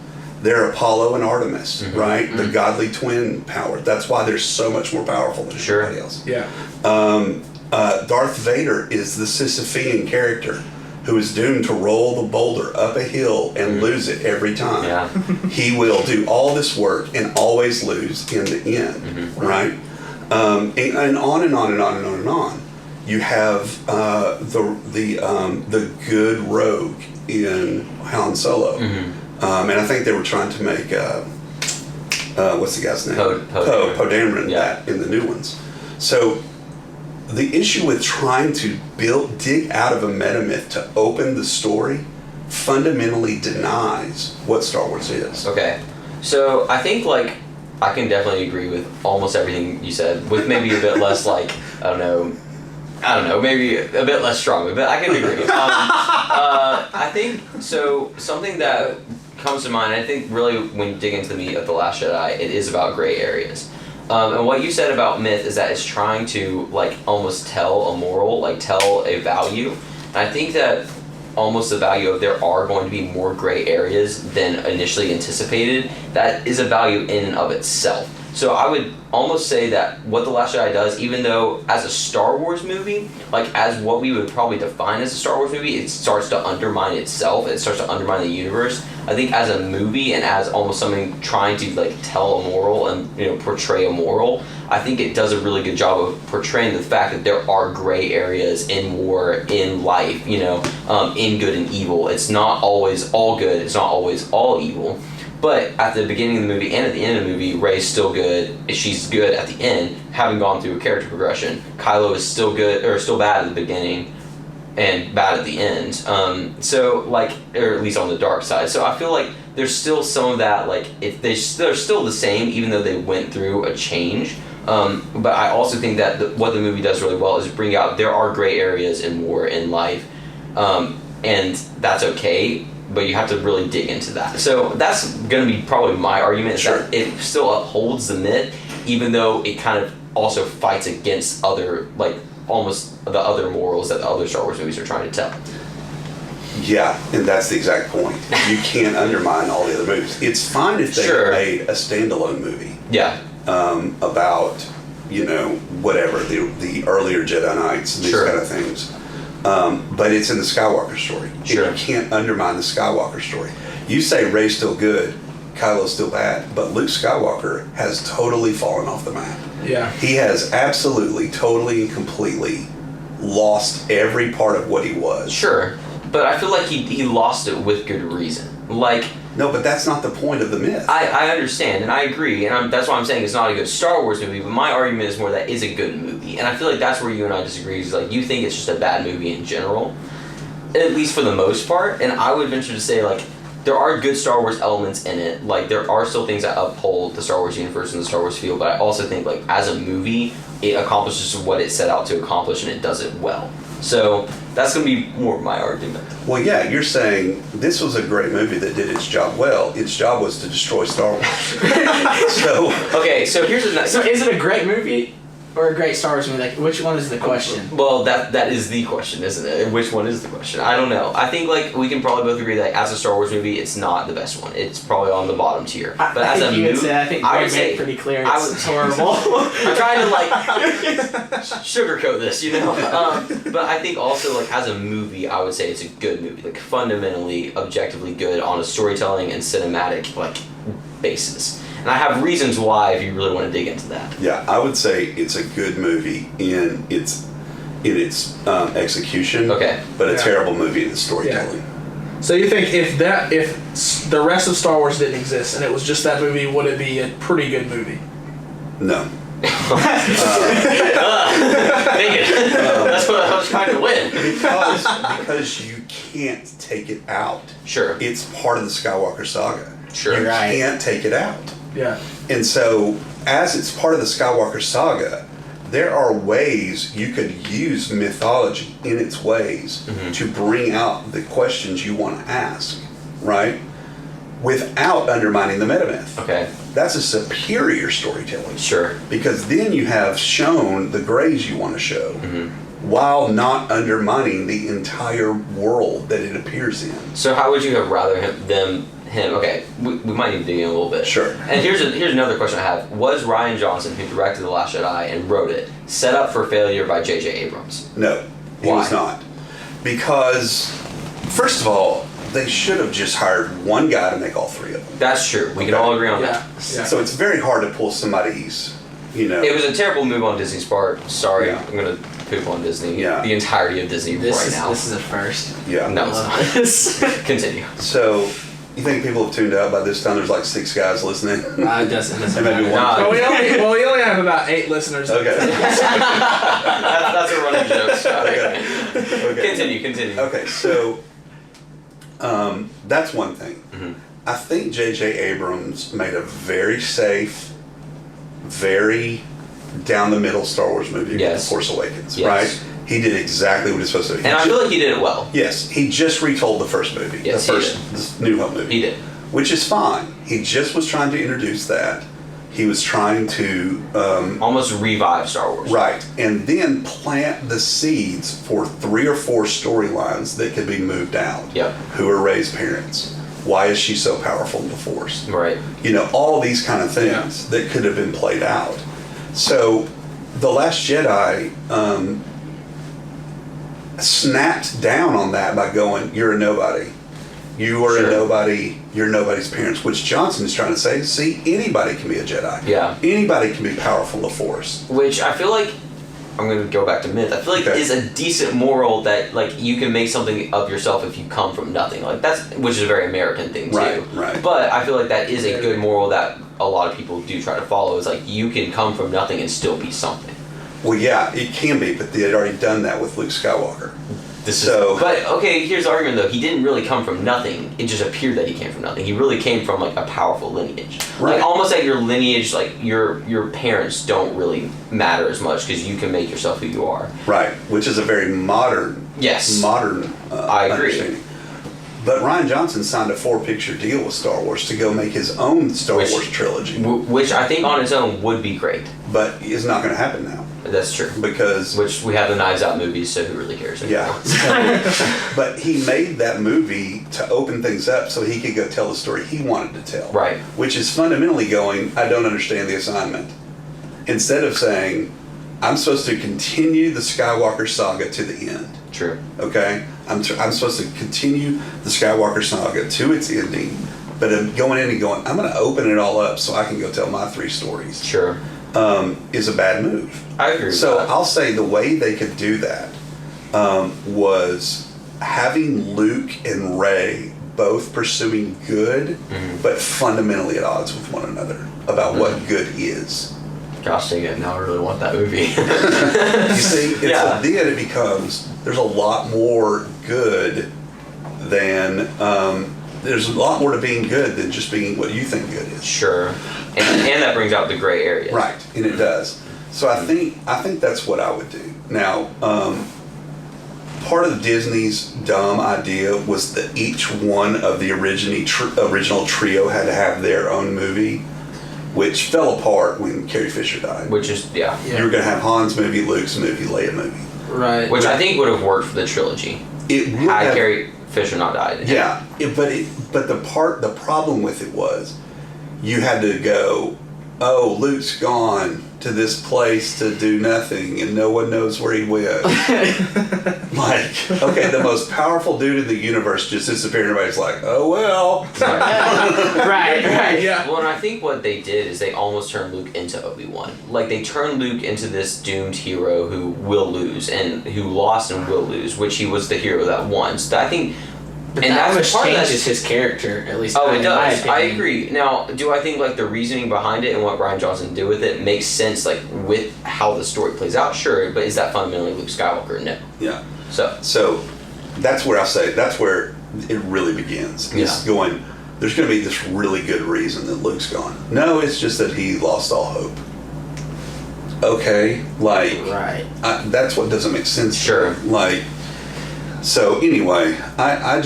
S1: They're Apollo and Artemis, right? The godly twin power. That's why they're so much more powerful than everybody else.
S4: Yeah.
S1: Darth Vader is the Sisyphean character who is doomed to roll the boulder up a hill and lose it every time.
S3: Yeah.
S1: He will do all this work and always lose in the end, right? And on and on and on and on and on. You have the good rogue in Han Solo, and I think they were trying to make what's the guy's name? Poe Dameron that in the new ones. So the issue with trying to dig out of a meta myth to open the story fundamentally denies what Star Wars is.
S3: Okay, so I think like I can definitely agree with almost everything you said, with maybe a bit less like I don't know, maybe a bit less strongly, but I can agree. I think so. Something that comes to mind, I think really when you dig into the meat of The Last Jedi, it is about gray areas. And what you said about myth is that it's trying to like almost tell a moral, like tell a value. And I think that almost the value of there are going to be more gray areas than initially anticipated. That is a value in and of itself. So I would almost say that what The Last Jedi does, even though as a Star Wars movie, like as what we would probably define as a Star Wars movie, it starts to undermine itself. It starts to undermine the universe. I think as a movie and as almost something trying to like tell a moral and portray a moral, I think it does a really good job of portraying the fact that there are gray areas in war, in life, in good and evil. It's not always all good. It's not always all evil. But at the beginning of the movie and at the end of the movie, Rey's still good. She's good at the end, having gone through a character progression. Kylo is still good, or still bad at the beginning, and bad at the end. So like, or at least on the dark side. So I feel like there's still some of that. Like, if they're still the same, even though they went through a change. But I also think that what the movie does really well is bring out there are gray areas in war, in life, and that's okay. But you have to really dig into that. So that's going to be probably my argument, is that it still upholds the myth, even though it kind of also fights against other, like, almost the other morals that the other Star Wars movies are trying to tell.
S1: Yeah, and that's the exact point. You can't undermine all the other movies. It's fine if they made a standalone movie.
S3: Yeah.
S1: About, whatever, the earlier Jedi Knights and these kind of things. But it's in the Skywalker story.
S3: Sure.
S1: You can't undermine the Skywalker story. You say Rey's still good, Kylo's still bad, but Luke Skywalker has totally fallen off the map.
S4: Yeah.
S1: He has absolutely, totally, and completely lost every part of what he was.
S3: Sure. But I feel like he lost it with good reason. Like...
S1: No, but that's not the point of the myth.
S3: I understand, and I agree, and that's why I'm saying it's not a good Star Wars movie, but my argument is more that it's a good movie. And I feel like that's where you and I disagree, is like, you think it's just a bad movie in general, at least for the most part, and I would venture to say, like, there are good Star Wars elements in it. Like, there are still things that uphold the Star Wars universe and the Star Wars field, but I also think, like, as a movie, it accomplishes what it set out to accomplish, and it does it well. So that's going to be more of my argument.
S1: Well, yeah, you're saying this was a great movie that did its job well. Its job was to destroy Star Wars.
S3: Okay, so here's the
S2: So is it a great movie or a great Star Wars movie? Like, which one is the question?
S3: Well, that is the question, isn't it? Which one is the question? I don't know. I think like we can probably both agree that as a Star Wars movie, it's not the best one. It's probably on the bottom tier. But
S2: I
S3: as
S2: think
S3: a
S2: you
S3: movie,
S2: would say, I think
S3: I would
S2: say
S3: say
S2: pretty clear.
S3: I
S2: It's
S3: would-
S2: horrible.
S3: I'm trying to like sugarcoat this, But I think also like as a movie, I would say it's a good movie, like fundamentally, objectively good on a storytelling and cinematic like basis. And I have reasons why if you really want to dig into that.
S1: Yeah, I would say it's a good movie in its execution.
S3: Okay.
S1: But a terrible movie in the storytelling.
S4: So you think if the rest of Star Wars didn't exist and it was just that movie, would it be a pretty good movie?
S1: No.
S3: Dang it. That's what I was trying to win.
S1: Because you can't take it out.
S3: Sure.
S1: It's part of the Skywalker saga.
S3: Sure.
S1: You
S2: Right.
S1: can't take it out.
S4: Yeah.
S1: And so, as it's part of the Skywalker saga, there are ways you could use mythology in its ways to bring out the questions you want to ask, right? Without undermining the metamyth.
S3: Okay.
S1: That's a superior storytelling.
S3: Sure.
S1: Because then you have shown the grays you want to show while not undermining the entire world that it appears in.
S3: So how would you have rather him? Okay, we might need to dig in a little bit.
S1: Sure.
S3: And here's another question I have. Was Rian Johnson, who directed The Last Jedi and wrote it, set up for failure by J.J. Abrams?
S1: No, he
S3: Why?
S1: was not. Because, first of all, they should have just hired one guy to make all three of them.
S3: That's true. We can all agree on that.
S4: Yeah.
S1: So it's very hard to pull somebody's,
S3: It was a terrible move on Disney's part. Sorry,
S1: Yeah.
S3: I'm going to poop on Disney.
S1: Yeah.
S3: The entirety of Disney now.
S2: This is a first.
S1: yeah.
S3: No, it's not. Continue.
S1: So, you think people have tuned out by this time? There's like 6 guys listening.
S2: It doesn't
S1: And maybe
S2: matter.
S1: one.
S3: Nah.
S4: Well, we only have about 8 listeners.
S1: Okay.
S3: That's a running joke. Sorry.
S1: Okay.
S3: Continue.
S1: Okay, so that's one thing. I think J.J. Abrams made a very safe, very down the middle Star Wars movie with
S3: Yes.
S1: The Force Awakens,
S3: Yes.
S1: right? He did exactly what he was supposed to do.
S3: And I feel like he did it well.
S1: Yes, he just retold the first movie.
S3: Yes,
S1: the
S3: he
S1: first New Hope movie.
S3: He did.
S1: Which is fine. He just was trying to introduce that. He was trying to
S3: Almost revive Star Wars.
S1: right, and then plant the seeds for 3 or 4 storylines that could be moved out.
S3: Yep.
S1: Who are Rey's parents? Why is she so powerful in the Force?
S3: Right.
S1: All these kind of things that could have been played out. So, The Last Jedi snapped down on that by going, "You're a nobody. You are
S3: Sure.
S1: a nobody. You're nobody's parents." Which Johnson is trying to say, see, anybody can be a Jedi.
S3: Yeah.
S1: Anybody can be powerful in the Force.
S3: Which I feel like, I'm going to go back to myth. I feel like
S1: Okay.
S3: is a decent moral that like you can make something of yourself if you come from nothing. Like which is a very American thing too.
S1: Right.
S3: But I feel like that is a good moral that a lot of people do try to follow. Is like you can come from nothing and still be something.
S1: Well, yeah, it can be, but they had already done that with Luke Skywalker.
S3: But okay, here's the argument though. He didn't really come from nothing. It just appeared that he came from nothing. He really came from like a powerful lineage.
S1: Right.
S3: Like almost like your lineage, like your parents don't really matter as much because you can make yourself who you are.
S1: Right, which is a very modern,
S3: I agree.
S1: understanding. But Rian Johnson signed a 4-picture deal with Star Wars to go make his own Star Wars trilogy.
S3: Which I think on its own would be great.
S1: But it's not going to happen now.
S3: That's true.
S1: Because...
S3: Which we have the Knives Out movies, so who really cares anymore?
S1: Yeah. But he made that movie to open things up so he could go tell the story he wanted to tell.
S3: Right.
S1: Which is fundamentally going, I don't understand the assignment. Instead of saying, I'm supposed to continue the Skywalker saga to the end.
S3: True.
S1: Okay? I'm supposed to continue the Skywalker saga to its ending, but I'm going in and going, I'm going to open it all up so I can go tell my 3 stories.
S3: Sure.
S1: Is a bad move.
S3: I agree with
S1: So
S3: that.
S1: I'll say the way they could do that was having Luke and Rey both pursuing good, but fundamentally at odds with one another about what good is.
S3: Gosh dang it, now I really want that movie.
S1: You see,
S3: Yeah.
S1: then it becomes, there's a lot more good than, there's a lot more to being good than just being what you think good is.
S3: Sure. And that brings out the gray area.
S1: Right, and it does. So I think that's what I would do. Now, part of Disney's dumb idea was that each one of the original trio had to have their own movie, which fell apart when Carrie Fisher died.
S3: Which is, yeah.
S1: You were going to have Han's movie, Luke's movie, Leia movie.
S2: Right.
S3: Which I think would have worked for the trilogy.
S1: It would
S3: Had
S1: have,
S3: Carrie Fisher not died.
S1: yeah, but the problem with it was you had to go, oh, Luke's gone to this place to do nothing and no one knows where he went. Like, okay, the most powerful dude in the universe just disappeared. Everybody's like, oh well.
S2: right.
S4: Yeah.
S3: Well, and I think what they did is they almost turned Luke into Obi-Wan. Like, they turned Luke into this doomed hero who will lose and who lost and will lose, which he was the hero that won. So I think
S2: But
S3: And
S2: that
S3: that's
S2: almost
S3: part of
S2: changes his character, at least.
S3: Oh,
S2: in
S3: it
S2: my
S3: does. I
S2: opinion.
S3: agree. Now, do I think like the reasoning behind it and what Ryan Johnson did with it makes sense, like with how the story plays out? Sure, but is that fundamentally Luke Skywalker? No.
S1: Yeah.
S3: So
S1: that's where I say that's where it really begins. It's going. There's going to be this really good reason that Luke's gone. No, it's just that he lost all hope. Okay, like
S2: Right.
S1: that's what doesn't make sense.
S3: Sure.
S1: Like, so anyway, I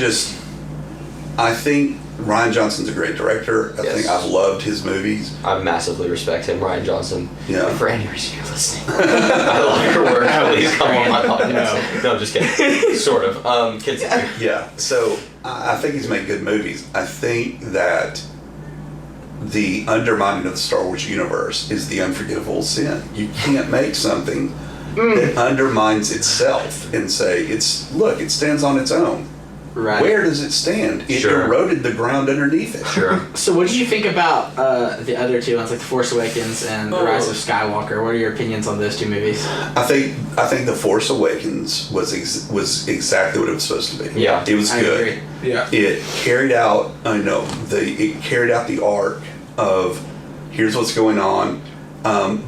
S1: think Ryan Johnson's a great director. I think I've loved his movies.
S3: I massively respect him, Ryan Johnson.
S1: Yeah.
S3: And for any reason you're listening, I love your work. Please come on my podcast. No, I'm just kidding. Sort of. Kids.
S1: Yeah. So I think he's made good movies. I think that the undermining of the Star Wars universe is the unforgivable sin. You can't make something that undermines itself and say it stands on its own.
S2: Right.
S1: Where does it stand? It eroded the ground underneath it.
S3: Sure.
S2: So, what did you think about the other two ones, like The Force Awakens and The Rise of Skywalker? What are your opinions on those two movies?
S1: I think The Force Awakens was exactly what it was supposed to be.
S3: Yeah.
S1: It was
S2: I
S1: good.
S2: agree.
S4: Yeah.
S1: It carried out. It carried out the arc of here's what's going on.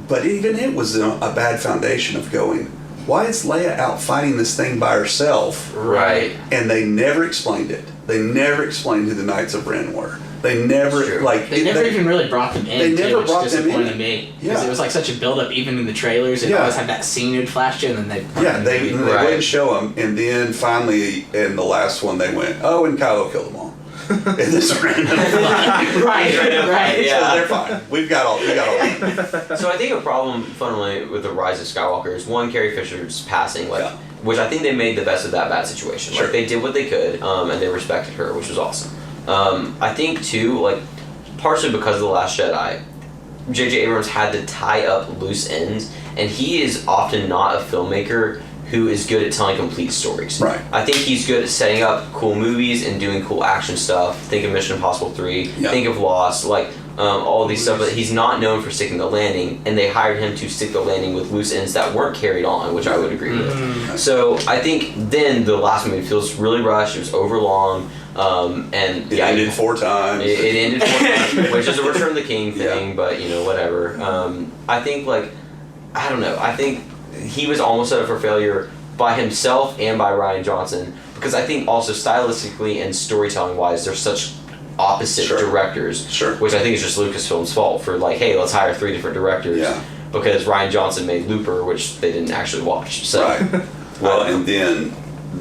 S1: But even it was a bad foundation of going, why is Leia out fighting this thing by herself?
S3: Right.
S1: And they never explained it. They never explained who the Knights of Ren were. They never
S2: They never even really brought them in.
S1: They never
S2: which
S1: brought them
S2: disappointed
S1: in.
S2: me because
S1: Yeah.
S2: it was like such a build up, even in the trailers. It always had that scene would flash to, and then they
S1: they wouldn't show them, and then finally in the last one they went, oh, and Kylo killed them all. And this random
S2: right.
S3: Yeah.
S1: So they're fine. We got all.
S3: So I think a problem fundamentally with the Rise of Skywalker is one, Carrie Fisher's passing, which I think they made the best of that bad situation.
S1: Sure.
S3: Like they did what they could, and they respected her, which was awesome. I think too, like partially because of The Last Jedi, J.J. Abrams had to tie up loose ends, and he is often not a filmmaker who is good at telling complete stories.
S1: Right.
S3: I think he's good at setting up cool movies and doing cool action stuff. Think of Mission Impossible 3.
S1: Yeah.
S3: Think of Lost. Like all these stuff. But he's not known for sticking the landing, and they hired him to stick the landing with loose ends that weren't carried on, which I would agree with. So I think then the last movie feels really rushed. It was overlong. And
S1: it ended 4 times.
S3: It ended 4 times, which is a Return of the King thing, but whatever. I think I don't know. I think he was almost set up for failure by himself and by Ryan Johnson, because I think also stylistically and storytelling wise they're such opposite directors, which I think is just Lucasfilm's fault for hey, let's hire 3 different directors because Ryan Johnson made Looper, which they didn't actually watch. So
S1: well, and then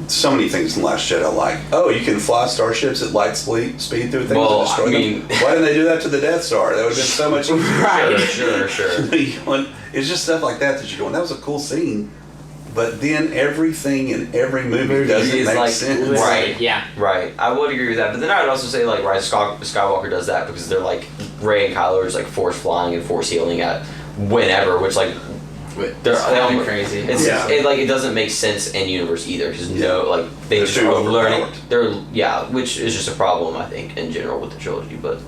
S1: so many things in Last Jedi, you can fly starships at light speed through things and destroy them. Why didn't they do that to the Death Star? That would have been so much easier.
S3: Sure.
S1: It's just stuff like that you're going, that was a cool scene, but then everything in every movie doesn't make sense.
S3: Right.
S2: Yeah.
S3: Right. I would agree with that, but then I would also say Rise of Skywalker does that because they're Rey and Kylo are just force flying and force healing at whenever, which they're
S2: crazy.
S3: It doesn't make sense in universe either because they just are learning. Which is just a problem I think in general with the trilogy, but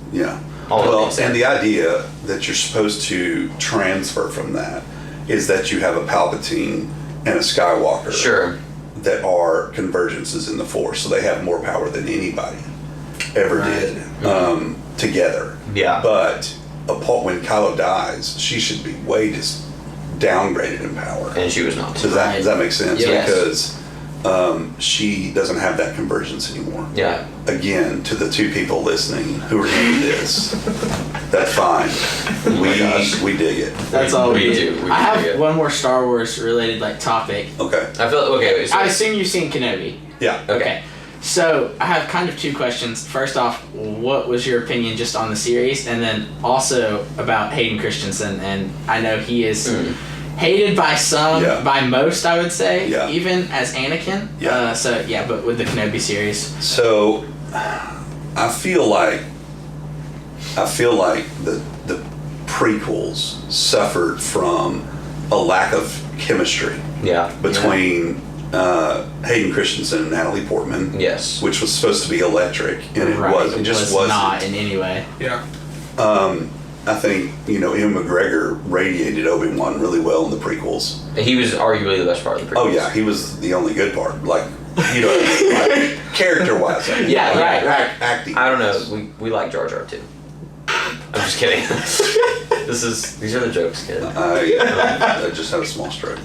S1: and the idea that you're supposed to transfer from that is that you have a Palpatine and a Skywalker that are convergences in the Force, so they have more power than anybody ever did together.
S3: Yeah.
S1: But when Kylo dies, she should be way just downgraded in power,
S3: and she was not.
S1: Does that make sense?
S3: Yes.
S1: Because she doesn't have that convergence anymore.
S3: Yeah.
S1: Again, to the 2 people listening who are into this, that's fine. We dig it.
S2: That's all we do. I have
S3: it.
S2: one more Star Wars related topic.
S1: Okay.
S3: I
S2: assume you've seen Kenobi.
S1: Yeah.
S2: Okay. So I have kind of 2 questions. First off, what was your opinion just on the series, and then also about Hayden Christensen? And I know he is hated by some, by most, I would say, even as Anakin. But with the Kenobi series.
S1: So I feel like the prequels suffered from a lack of chemistry between Hayden Christensen and Natalie Portman, which was supposed to be electric, and it wasn't. It just wasn't.
S2: Not in any way.
S4: Yeah.
S1: I think Ewan McGregor radiated Obi-Wan really well in the prequels.
S3: He was arguably the best part of the prequels.
S1: Oh yeah, he was the only good part. You know, like, character-wise. I mean,
S3: Yeah,
S1: like,
S3: right.
S1: Acting.
S3: I don't know. We like Jar Jar too. I'm just kidding. These are the jokes, kid.
S1: I just had a small stroke.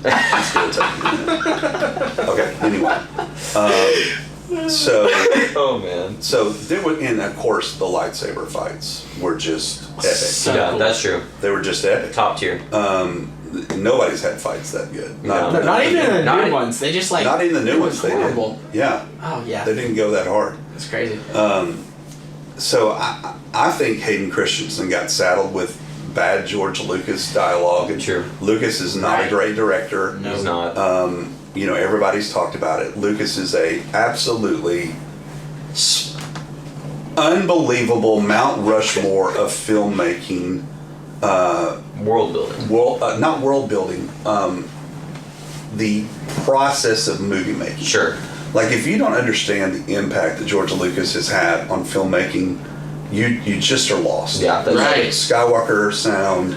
S1: Okay. Anyway, so
S3: Oh man.
S1: so there were, and of course the lightsaber fights were just epic.
S2: So
S3: Yeah,
S2: cool.
S3: that's true.
S1: They were just epic.
S3: Top tier.
S1: Nobody's had fights that good.
S3: No.
S2: Not even in the
S3: Not
S2: new
S3: in-
S2: ones. They just like.
S1: Not even the
S2: it
S1: new
S2: was
S1: ones. They
S2: horrible.
S1: did. Yeah,
S2: Oh yeah.
S1: they didn't go that hard.
S2: It's crazy.
S1: So I think Hayden Christensen got saddled with bad George Lucas dialogue. And
S3: True.
S1: Lucas is not a
S2: Right.
S1: great director.
S2: No.
S3: He's not.
S1: You know, everybody's talked about it. Lucas is a absolutely unbelievable Mount Rushmore of filmmaking.
S3: World building.
S1: Not world building. The process of movie making.
S3: Sure.
S1: Like, if you don't understand the impact that George Lucas has had on filmmaking, you just are lost.
S3: Yeah, that's
S2: Right.
S1: Skywalker sound,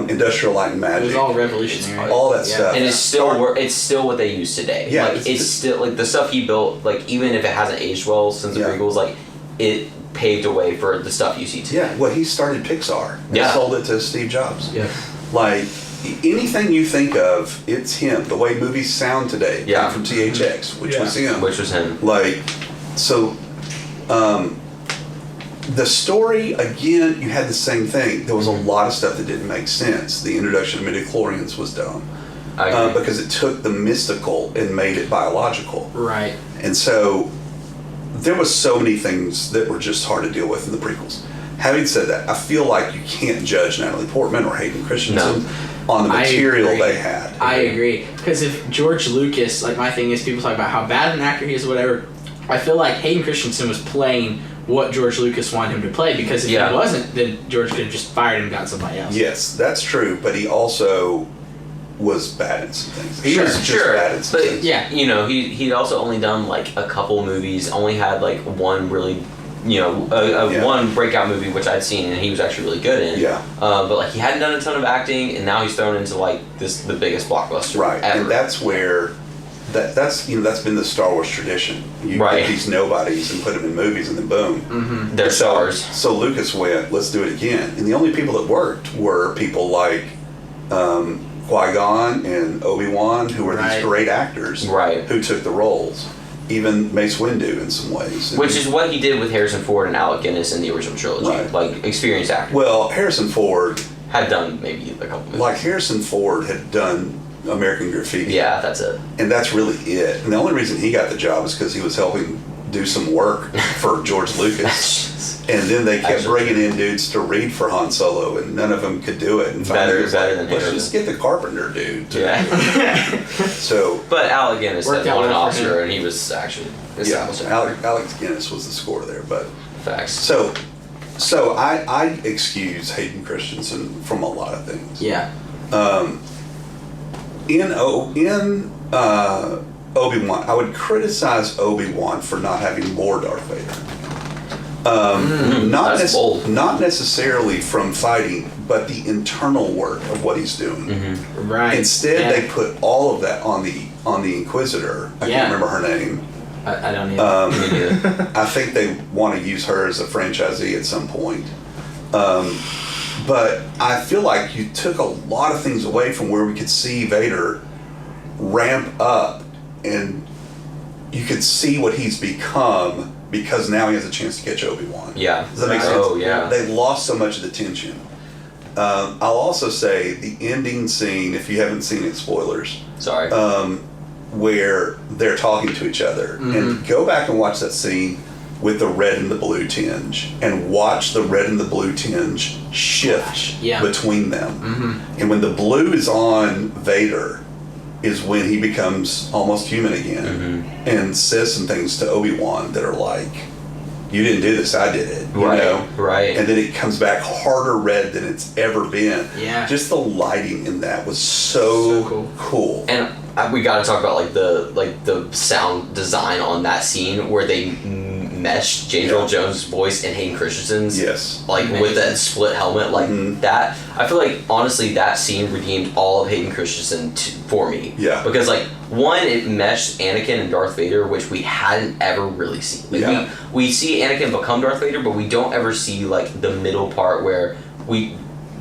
S1: Industrial Light and
S2: It
S1: Magic,
S2: was all revolutionary.
S1: all that
S2: Yeah.
S1: stuff.
S3: And it's still what they use today.
S1: Yeah,
S3: like it's still like the stuff he built. Like even if it hasn't aged well since the
S1: Yeah.
S3: prequels, like it paved a way for the stuff you see today.
S1: Yeah, well, he started Pixar and
S3: Yeah.
S1: sold it to Steve Jobs.
S2: Yeah.
S1: Like, anything you think of, it's him. The way movies sound today
S3: Yeah.
S1: came from THX, which
S4: Yeah.
S1: was him.
S3: Which was him.
S1: Like, so, the story, again, you had the same thing. There was a lot of stuff that didn't make sense. The introduction of midichlorians was dumb.
S3: I agree.
S1: Because it took the mystical and made it biological.
S2: Right.
S1: And so, there was so many things that were just hard to deal with in the prequels. Having said that, I feel like you can't judge Natalie Portman or Hayden Christensen on the material they had.
S2: I agree. Because if George Lucas, like my thing is people talk about how bad an actor he is or whatever, I feel like Hayden Christensen was playing what George Lucas wanted him to play, because if he wasn't, then George could have just fired him and got somebody else.
S1: Yes, that's true, but he also was bad at some things. He was just bad at some
S3: but
S1: things.
S2: Yeah.
S3: you know, he'd also only done like a couple movies, only had like one really, you know, one breakout movie which I'd seen and he was actually really good in.
S1: Yeah.
S3: But like he hadn't done a ton of acting, and now he's thrown into like the biggest blockbuster
S1: Right,
S3: ever.
S1: and that's where that's been the Star Wars tradition. You
S3: Right.
S1: get these nobodies and put them in movies, and then boom,
S3: They're stars.
S1: So Lucas went, let's do it again, and the only people that worked were people like Qui-Gon and Obi-Wan, who were these great actors,
S3: Right.
S1: who took the roles. Even Mace Windu in some ways.
S3: Which is what he did with Harrison Ford and Alec Guinness in the original trilogy.
S1: Right.
S3: Like experienced actors.
S1: Well, Harrison Ford,
S3: Had done maybe a couple movies.
S1: like Harrison Ford had done American Graffiti.
S3: Yeah, that's it.
S1: And that's really it. And the only reason he got the job is because he was helping do some work for George Lucas. And then they kept bringing in dudes to read for Han Solo, and none of them could do it. And finally,
S3: Better than
S1: let's
S3: Harrison.
S1: just get the Carpenter dude.
S3: Yeah.
S1: So,
S3: But Alec Guinness
S2: Worked
S3: had
S2: out
S3: won an
S2: well for
S3: Oscar,
S2: him.
S3: and he was actually
S1: yeah,
S3: established.
S1: Alex Guinness was the score there. But
S3: Facts.
S1: so I excuse Hayden Christensen from a lot of things.
S2: Yeah.
S1: In Obi-Wan, I would criticize Obi-Wan for not having more Darth Vader.
S3: That's bold.
S1: Not necessarily from fighting, but the internal work of what he's doing.
S2: Right.
S1: Instead, they put all of that on the Inquisitor. I can't remember her name.
S2: I don't either.
S3: Me neither.
S1: I think they want to use her as a franchisee at some point. But I feel like you took a lot of things away from where we could see Vader ramp up, and you could see what he's become, because now he has a chance to catch Obi-Wan.
S3: Yeah.
S1: Does that make sense?
S3: Oh, yeah.
S1: They lost so much of the tension. I'll also say the ending scene, if you haven't seen it, spoilers,
S3: Sorry.
S1: where they're talking to each other. And go back and watch that scene with the red and the blue tinge, and watch the red and the blue tinge shift between them. And when the blue is on Vader is when he becomes almost human again, and says some things to Obi-Wan that are like, you didn't do this, I did it. You know?
S3: Right.
S1: And then it comes back harder red than it's ever been.
S2: Yeah.
S1: Just the lighting in that was so
S2: So
S1: cool.
S3: And we got to talk about like the sound design on that scene where they meshed James Earl Jones' voice and Hayden Christensen's.
S1: Yes.
S3: Like
S2: Amazing.
S3: with that split helmet, like that. I feel like honestly that scene redeemed all of Hayden Christensen for me.
S1: Yeah.
S3: Because like one, it meshed Anakin and Darth Vader, which we hadn't ever really seen. Like, we see Anakin become Darth Vader, but we don't ever see like the middle part where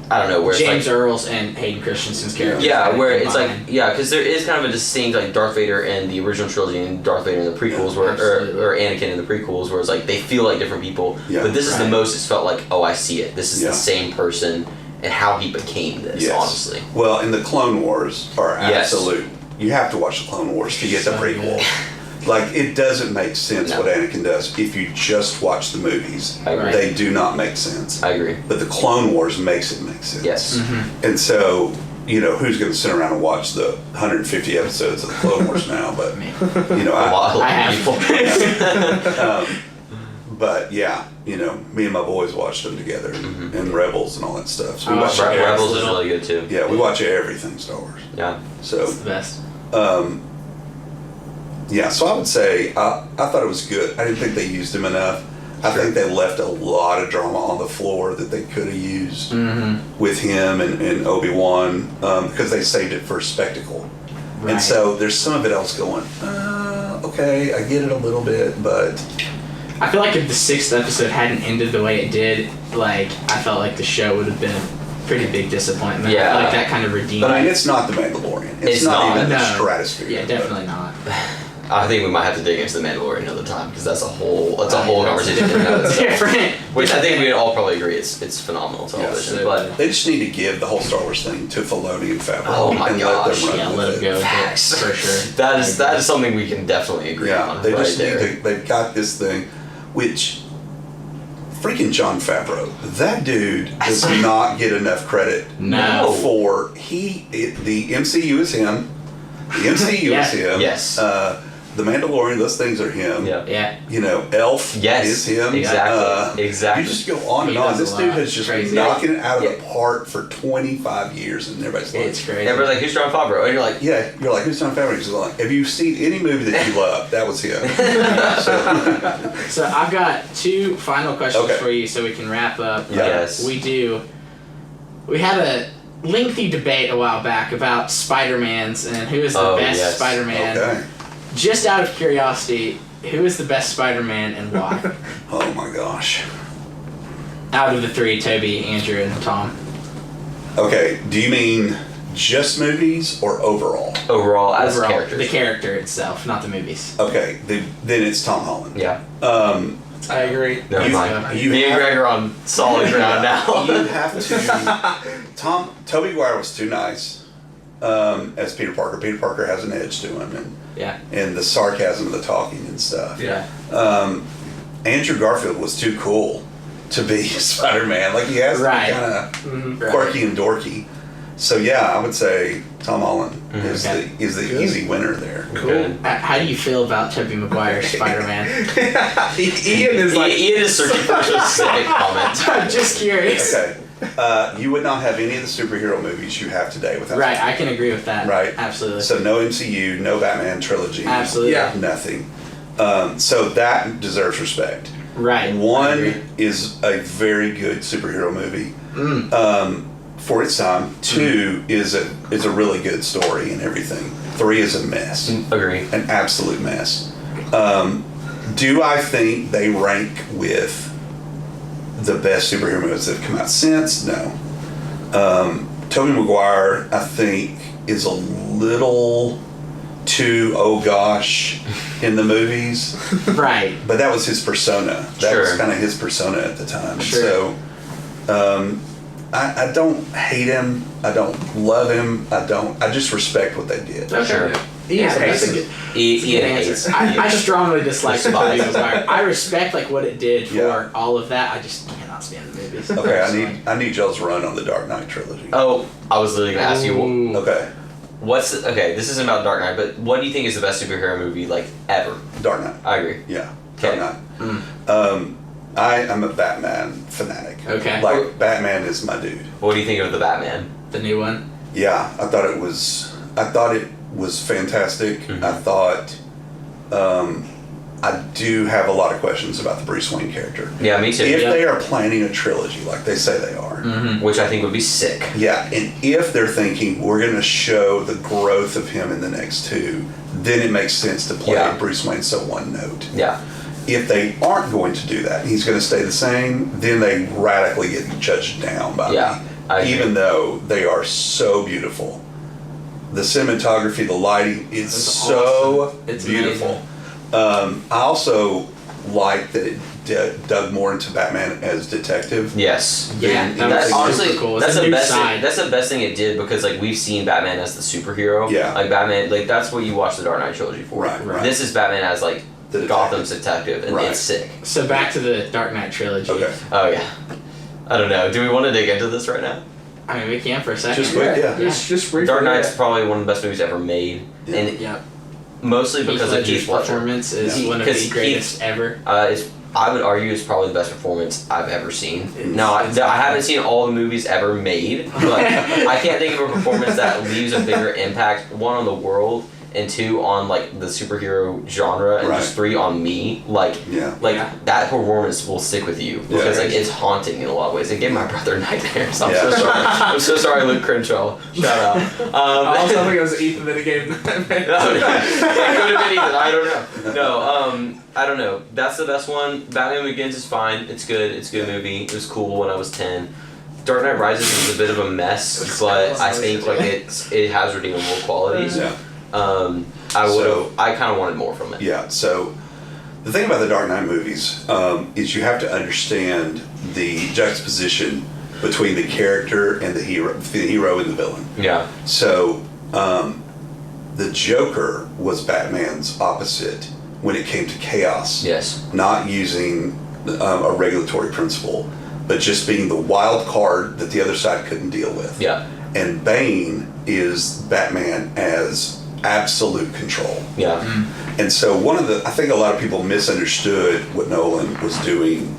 S3: I don't know where
S2: James
S3: it's like,
S2: Earl's and Hayden Christensen's characters.
S3: yeah, where it's
S2: combined.
S3: like because there is kind of a distinct like Darth Vader in the original trilogy and Darth Vader in the prequels, where or Anakin in the prequels, where it's like they feel like different people.
S1: Yeah.
S3: But this is the
S2: Right.
S3: most it's felt like, oh, I see it. This is
S1: Yeah.
S3: the same person and how he became this.
S1: Yes.
S3: Honestly,
S1: Well, and the Clone Wars are
S3: Yes.
S1: absolute. You have to watch the Clone Wars to get the
S2: So
S1: prequel.
S2: good.
S1: Like, it doesn't make sense
S3: No.
S1: what Anakin does if you just watch the movies.
S3: I agree.
S1: They do not make sense.
S3: I agree.
S1: But the Clone Wars makes it make sense.
S3: Yes.
S1: And so, who's going to sit around and watch the 150 episodes of the Clone Wars now? But,
S3: A lot of
S2: I have.
S3: people.
S1: but yeah, me and my boys watched them together and Rebels and all that stuff. So we
S2: Oh,
S1: watch
S2: right.
S3: Rebels is really good too.
S1: Yeah, we watch everything Star Wars.
S3: Yeah.
S1: So
S2: It's the best.
S1: yeah, so I would say I thought it was good. I didn't think they used him enough. I think they left a lot of drama on the floor that they could have used with him and Obi-Wan because they saved it for spectacle.
S2: Right.
S1: And so there's some of it else going, okay, I get it a little bit, but
S2: I feel like if the 6th episode hadn't ended the way it did, like I felt like the show would have been a pretty big disappointment.
S3: Yeah.
S2: I feel like that kind of redeemed.
S1: I mean, it's not the Mandalorian. It's not even the stratosphere.
S2: Yeah, definitely not.
S3: I think we might have to dig into the Mandalorian another time because that's a whole conversation. in and of itself.
S2: Different.
S3: Which I think we all probably agree it's phenomenal television.
S2: so
S3: but
S1: They just need to give the whole Star Wars thing to Filoni and Favreau.
S3: Oh my
S1: and
S3: gosh,
S1: Let them
S2: Yeah,
S1: run
S2: let
S1: with
S2: him go with it,
S3: Facts.
S2: for sure.
S3: that is something we can definitely agree
S1: Yeah,
S3: on.
S1: they
S3: right
S1: just
S3: there.
S1: need to, they've got this thing, which freaking Jon Favreau, that dude does not get enough credit
S2: No.
S1: for the MCU is him, the MCU
S2: Yeah.
S1: is him,
S3: Yes.
S1: the Mandalorian, those things are him.
S3: Yeah.
S2: Yeah.
S1: Elf
S3: Yes,
S1: is him.
S3: exactly.
S1: You just go on and
S2: He
S1: on.
S2: does
S1: This
S2: a
S1: dude
S2: lot.
S1: has just been
S2: Crazy.
S1: knocking it out of
S3: Yeah.
S1: the park for 25 years, and everybody's like,
S2: It's crazy.
S3: Everybody's like, who's Jon Favreau? And you're like,
S1: yeah, you're like, who's Jon Favreau? He's like, have you seen any movie that you love? That was him.
S2: So I've got 2 final questions
S1: Okay.
S2: for you so we can wrap up.
S3: Yes.
S2: We had a lengthy debate a while back about Spider-Mans and who is the
S3: Oh,
S2: best
S3: yes.
S2: Spider-Man.
S1: Okay.
S2: Just out of curiosity, who is the best Spider-Man and why?
S1: Oh my gosh.
S2: Out of the 3, Toby, Andrew, and Tom.
S1: Okay, do you mean just movies or overall?
S3: overall as
S2: Overall,
S3: characters.
S2: the character itself, not the movies.
S1: Okay, then it's Tom Holland.
S3: Yeah.
S4: I agree.
S3: Never
S1: You-
S3: mind.
S1: you
S3: Me and
S1: have-
S3: Greg are on solid ground now.
S1: You have to. Tobey Maguire was too nice as Peter Parker. Peter Parker has an edge to him,
S2: Yeah.
S1: and the sarcasm of the talking and stuff.
S2: Yeah.
S1: Andrew Garfield was too cool to be Spider-Man. Like, he has to
S2: Right.
S1: be kind of
S2: Right.
S1: quirky and dorky. So yeah, I would say Tom Holland is
S2: Okay.
S1: the easy winner there.
S3: Cool.
S2: How do you feel about Tobey Maguire's Spider-Man?
S4: Ian is like,
S3: Ian is searching for a specific comment.
S2: I'm just curious.
S1: Okay, you would not have any of the superhero movies you have today without.
S2: Right, I can agree with that.
S1: Right.
S2: Absolutely.
S1: So no MCU, no Batman trilogy.
S2: Absolutely.
S4: Yeah.
S1: Nothing. So that deserves respect.
S2: Right. I agree.
S1: One is a very good superhero movie for its time. 2 is a really good story and everything. 3 is a mess,
S3: Agree.
S1: an absolute mess. Do I think they rank with the best superhero movies that have come out since? No. Tobey Maguire, I think, is a little too oh gosh in the movies.
S2: Right.
S1: But that was his persona. That was
S3: Sure.
S1: kind of his persona at the time.
S2: Sure.
S1: So, I don't hate him. I don't love him. I just respect what they did.
S2: Okay.
S3: Sure.
S2: Yeah,
S4: okay,
S2: that's a
S4: so-
S2: good,
S3: Ian
S2: answer.
S3: hates.
S2: I strongly dislike the
S3: Despise.
S2: Tobey Maguire. I respect like what it did for
S1: Yeah.
S2: all of that. I just cannot stand the movies.
S1: Okay, I need y'all's run on the Dark Knight trilogy.
S3: Oh, I was literally gonna ask you.
S2: Ooh.
S1: Okay,
S3: Okay, this isn't about Dark Knight, but what do you think is the best superhero movie like ever?
S1: Dark Knight.
S3: I agree.
S1: Yeah,
S3: Okay.
S1: Dark Knight. I am a Batman fanatic.
S2: Okay.
S1: Like, Batman is my dude.
S3: What do you think of the Batman?
S2: The new one.
S1: Yeah, I thought was fantastic.
S3: Mm-hmm.
S1: I thought I do have a lot of questions about the Bruce Wayne character.
S3: Yeah, me too.
S1: If
S3: Yeah.
S1: they are planning a trilogy like they say they are,
S3: Which I think would be sick.
S1: yeah, and if they're thinking we're going to show the growth of him in the next two, then it makes sense to play Bruce Wayne so one note.
S3: Yeah.
S1: If they aren't going to do that, he's going to stay the same, then they radically get judged down by me. Even though they are so beautiful. The cinematography, the lighting is so
S2: awesome. It's
S1: beautiful. I also like that it dug more into Batman as detective.
S3: Yes.
S2: Yeah,
S3: That's honestly
S2: super cool.
S3: that's
S2: It's a
S3: the
S2: new
S3: best
S2: side.
S3: thing. That's the best thing it did because like we've seen Batman as the superhero.
S1: Yeah.
S3: Like Batman, like that's what you watch the Dark Knight trilogy for.
S1: Right.
S3: This is Batman as like
S1: The detective.
S3: Gotham's detective, and
S1: Right.
S3: it's sick.
S2: So back to the Dark Knight trilogy.
S1: Okay.
S3: Oh yeah. I don't know. Do we want to dig into this right now?
S2: I mean, we can for a second.
S1: Just quick, yeah.
S4: Just briefly.
S3: Dark Knight's probably one of the best movies ever made,
S1: Yeah.
S3: and
S2: Yep.
S3: mostly
S2: Heath
S3: because of
S2: Ledger's
S3: Heath Ledger.
S2: performance is
S1: Yeah.
S2: one of
S3: Because
S2: the greatest ever.
S3: I would argue it's probably the best performance I've ever seen. Now,
S2: it's
S3: I haven't seen all the movies ever made, but I can't think of a performance that leaves a bigger impact, one, on the world, and two, on like the superhero genre, and
S1: Right.
S3: just three, on me. Like
S1: Yeah.
S3: that performance will stick with you
S1: Yeah.
S3: because like it's haunting in a lot of ways. It gave my brother nightmares. I'm
S1: Yeah.
S3: so sorry. I'm so sorry, Luke Crenshaw. Shout out.
S4: I also think it was Ethan that gave him that.
S3: It could have been Ethan. I don't know. No, I don't know. That's the best one. Batman Begins is fine. It's good. It's a good movie. It was cool when I was 10. Dark Knight Rises is a bit of a mess, but I think like it has redeemable qualities.
S1: Yeah.
S3: I kind of wanted more from it.
S1: Yeah, so the thing about the Dark Knight movies is you have to understand the juxtaposition between the character and the hero and the villain.
S3: Yeah.
S1: So the Joker was Batman's opposite when it came to chaos.
S3: Yes.
S1: Not using a regulatory principle, but just being the wild card that the other side couldn't deal with.
S3: Yeah.
S1: And Bane is Batman as absolute control.
S3: Yeah.
S1: And so I think a lot of people misunderstood what Nolan was doing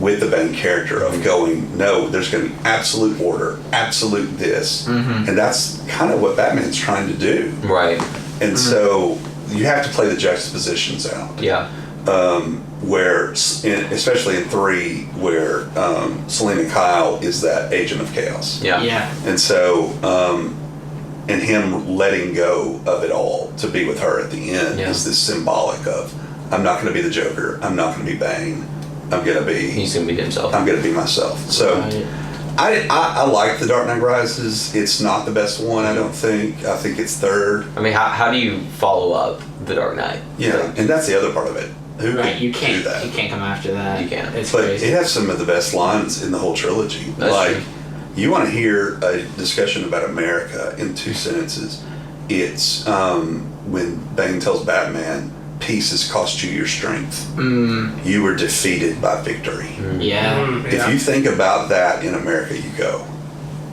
S1: with the Bane character of going, no, there's going to be absolute order, absolute this. And that's kind of what Batman's trying to do.
S3: Right.
S1: And so you have to play the juxtapositions out.
S3: Yeah.
S1: Where, especially in 3, where Selena Kyle is that agent of chaos.
S3: Yeah.
S2: Yeah.
S1: And so, and him letting go of it all to be with her at the end is this symbolic of, I'm not going to be the Joker, I'm not going to be Bane,
S3: He's gonna be himself.
S1: I'm going to be myself. So, I like The Dark Knight Rises. It's not the best one, I don't think. I think it's third.
S3: I mean, how do you follow up The Dark Knight?
S1: Yeah,
S3: Like,
S1: and that's the other part of it. Who
S2: Right,
S1: could
S2: you
S1: do
S2: can't.
S1: that?
S2: You can't come after that.
S3: You can't.
S2: It's
S1: But
S2: crazy.
S1: it has some of the best lines in the whole trilogy.
S3: That's
S1: like,
S3: true.
S1: you want to hear a discussion about America in 2 sentences. It's when Bane tells Batman, peace has cost you your strength. You were defeated by victory.
S2: Yeah.
S1: If you think about that in America, you go,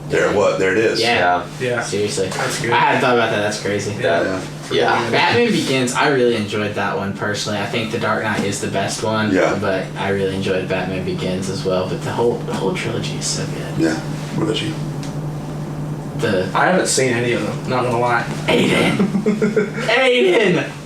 S1: there it is.
S2: Yeah.
S4: Yeah.
S2: Seriously.
S4: That's good.
S2: I hadn't thought about that. That's crazy.
S1: Yeah.
S3: Yeah.
S2: Batman Begins, I really enjoyed that one personally. I think The Dark Knight is the best one.
S1: Yeah.
S2: But I really enjoyed Batman Begins as well. But the whole trilogy is so good.
S1: Yeah. What about you?
S4: I haven't seen any of them, not gonna lie.
S2: Aiden!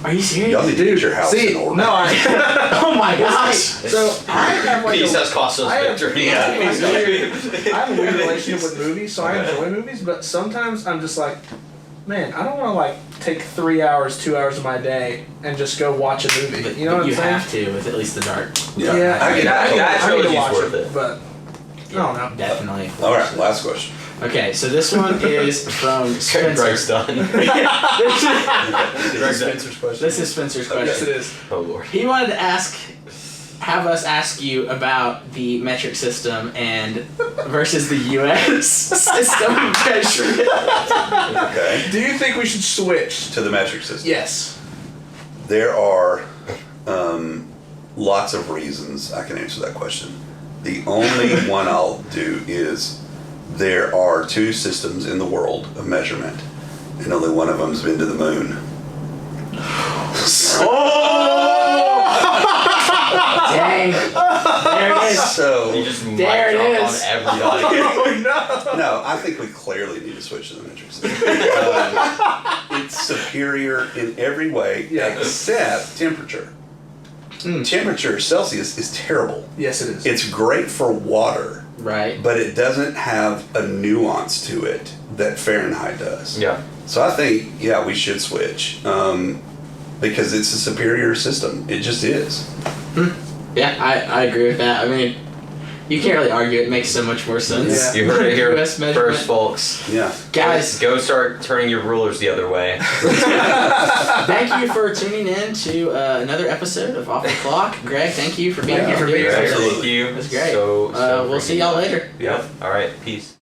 S2: Are you serious?
S1: Y'all need to get your house in order.
S4: No,
S2: Oh my gosh!
S4: so I have like
S3: Peace
S4: a,
S3: has cost us
S4: I have-
S3: victory.
S4: I have a weird relationship with movies, so I enjoy movies, but sometimes I'm just like, man, I don't want to like take 3 hours, 2 hours of my day and just go watch a movie.
S2: But
S4: You know what
S2: you
S4: I'm saying?
S2: have to with at least The Dark.
S1: Yeah.
S3: I mean, that
S4: I need to
S3: trilogy's
S4: watch
S3: worth
S4: it,
S3: it.
S4: but I don't know.
S2: Definitely.
S1: All right, last question.
S2: Okay, so this one is from Spencer.
S3: Greg's done. Greg's done.
S2: This is Spencer's question.
S4: Yes, it is.
S3: Oh lord.
S2: He wanted to have us ask you about the metric system and versus the U.S. system of measurement.
S1: Okay.
S4: Do you think we should switch?
S1: To the metric system.
S4: Yes.
S1: There are lots of reasons I can answer that question. The only one I'll do is there are 2 systems in the world of measurement, and only one of them's been to the moon.
S2: Dang. There it is.
S1: So
S3: You just mic
S2: There it
S3: drop on
S2: is.
S3: everybody.
S4: Oh no!
S1: no, I think we clearly need to switch to the metric system. It's superior in every way except temperature. Temperature Celsius is terrible.
S4: Yes, it is.
S1: It's great for water,
S2: Right.
S1: but it doesn't have a nuance to it that Fahrenheit does.
S3: Yeah.
S1: So I think, we should switch because it's a superior system. It just is.
S2: Yeah, I agree with that. I mean, you can't really argue. It makes so much more sense.
S3: You heard it here
S2: US measurement.
S3: first, folks.
S1: Yeah.
S2: Guys,
S3: Go start turning your rulers the other way.
S2: thank you for tuning in to another episode of Off the Clock. Greg, thank you for being here.
S4: Thank you for being here.
S3: Thank
S1: Absolutely.
S3: you.
S2: It was great.
S3: So
S2: We'll see y'all later.
S3: Yep. All right. Peace.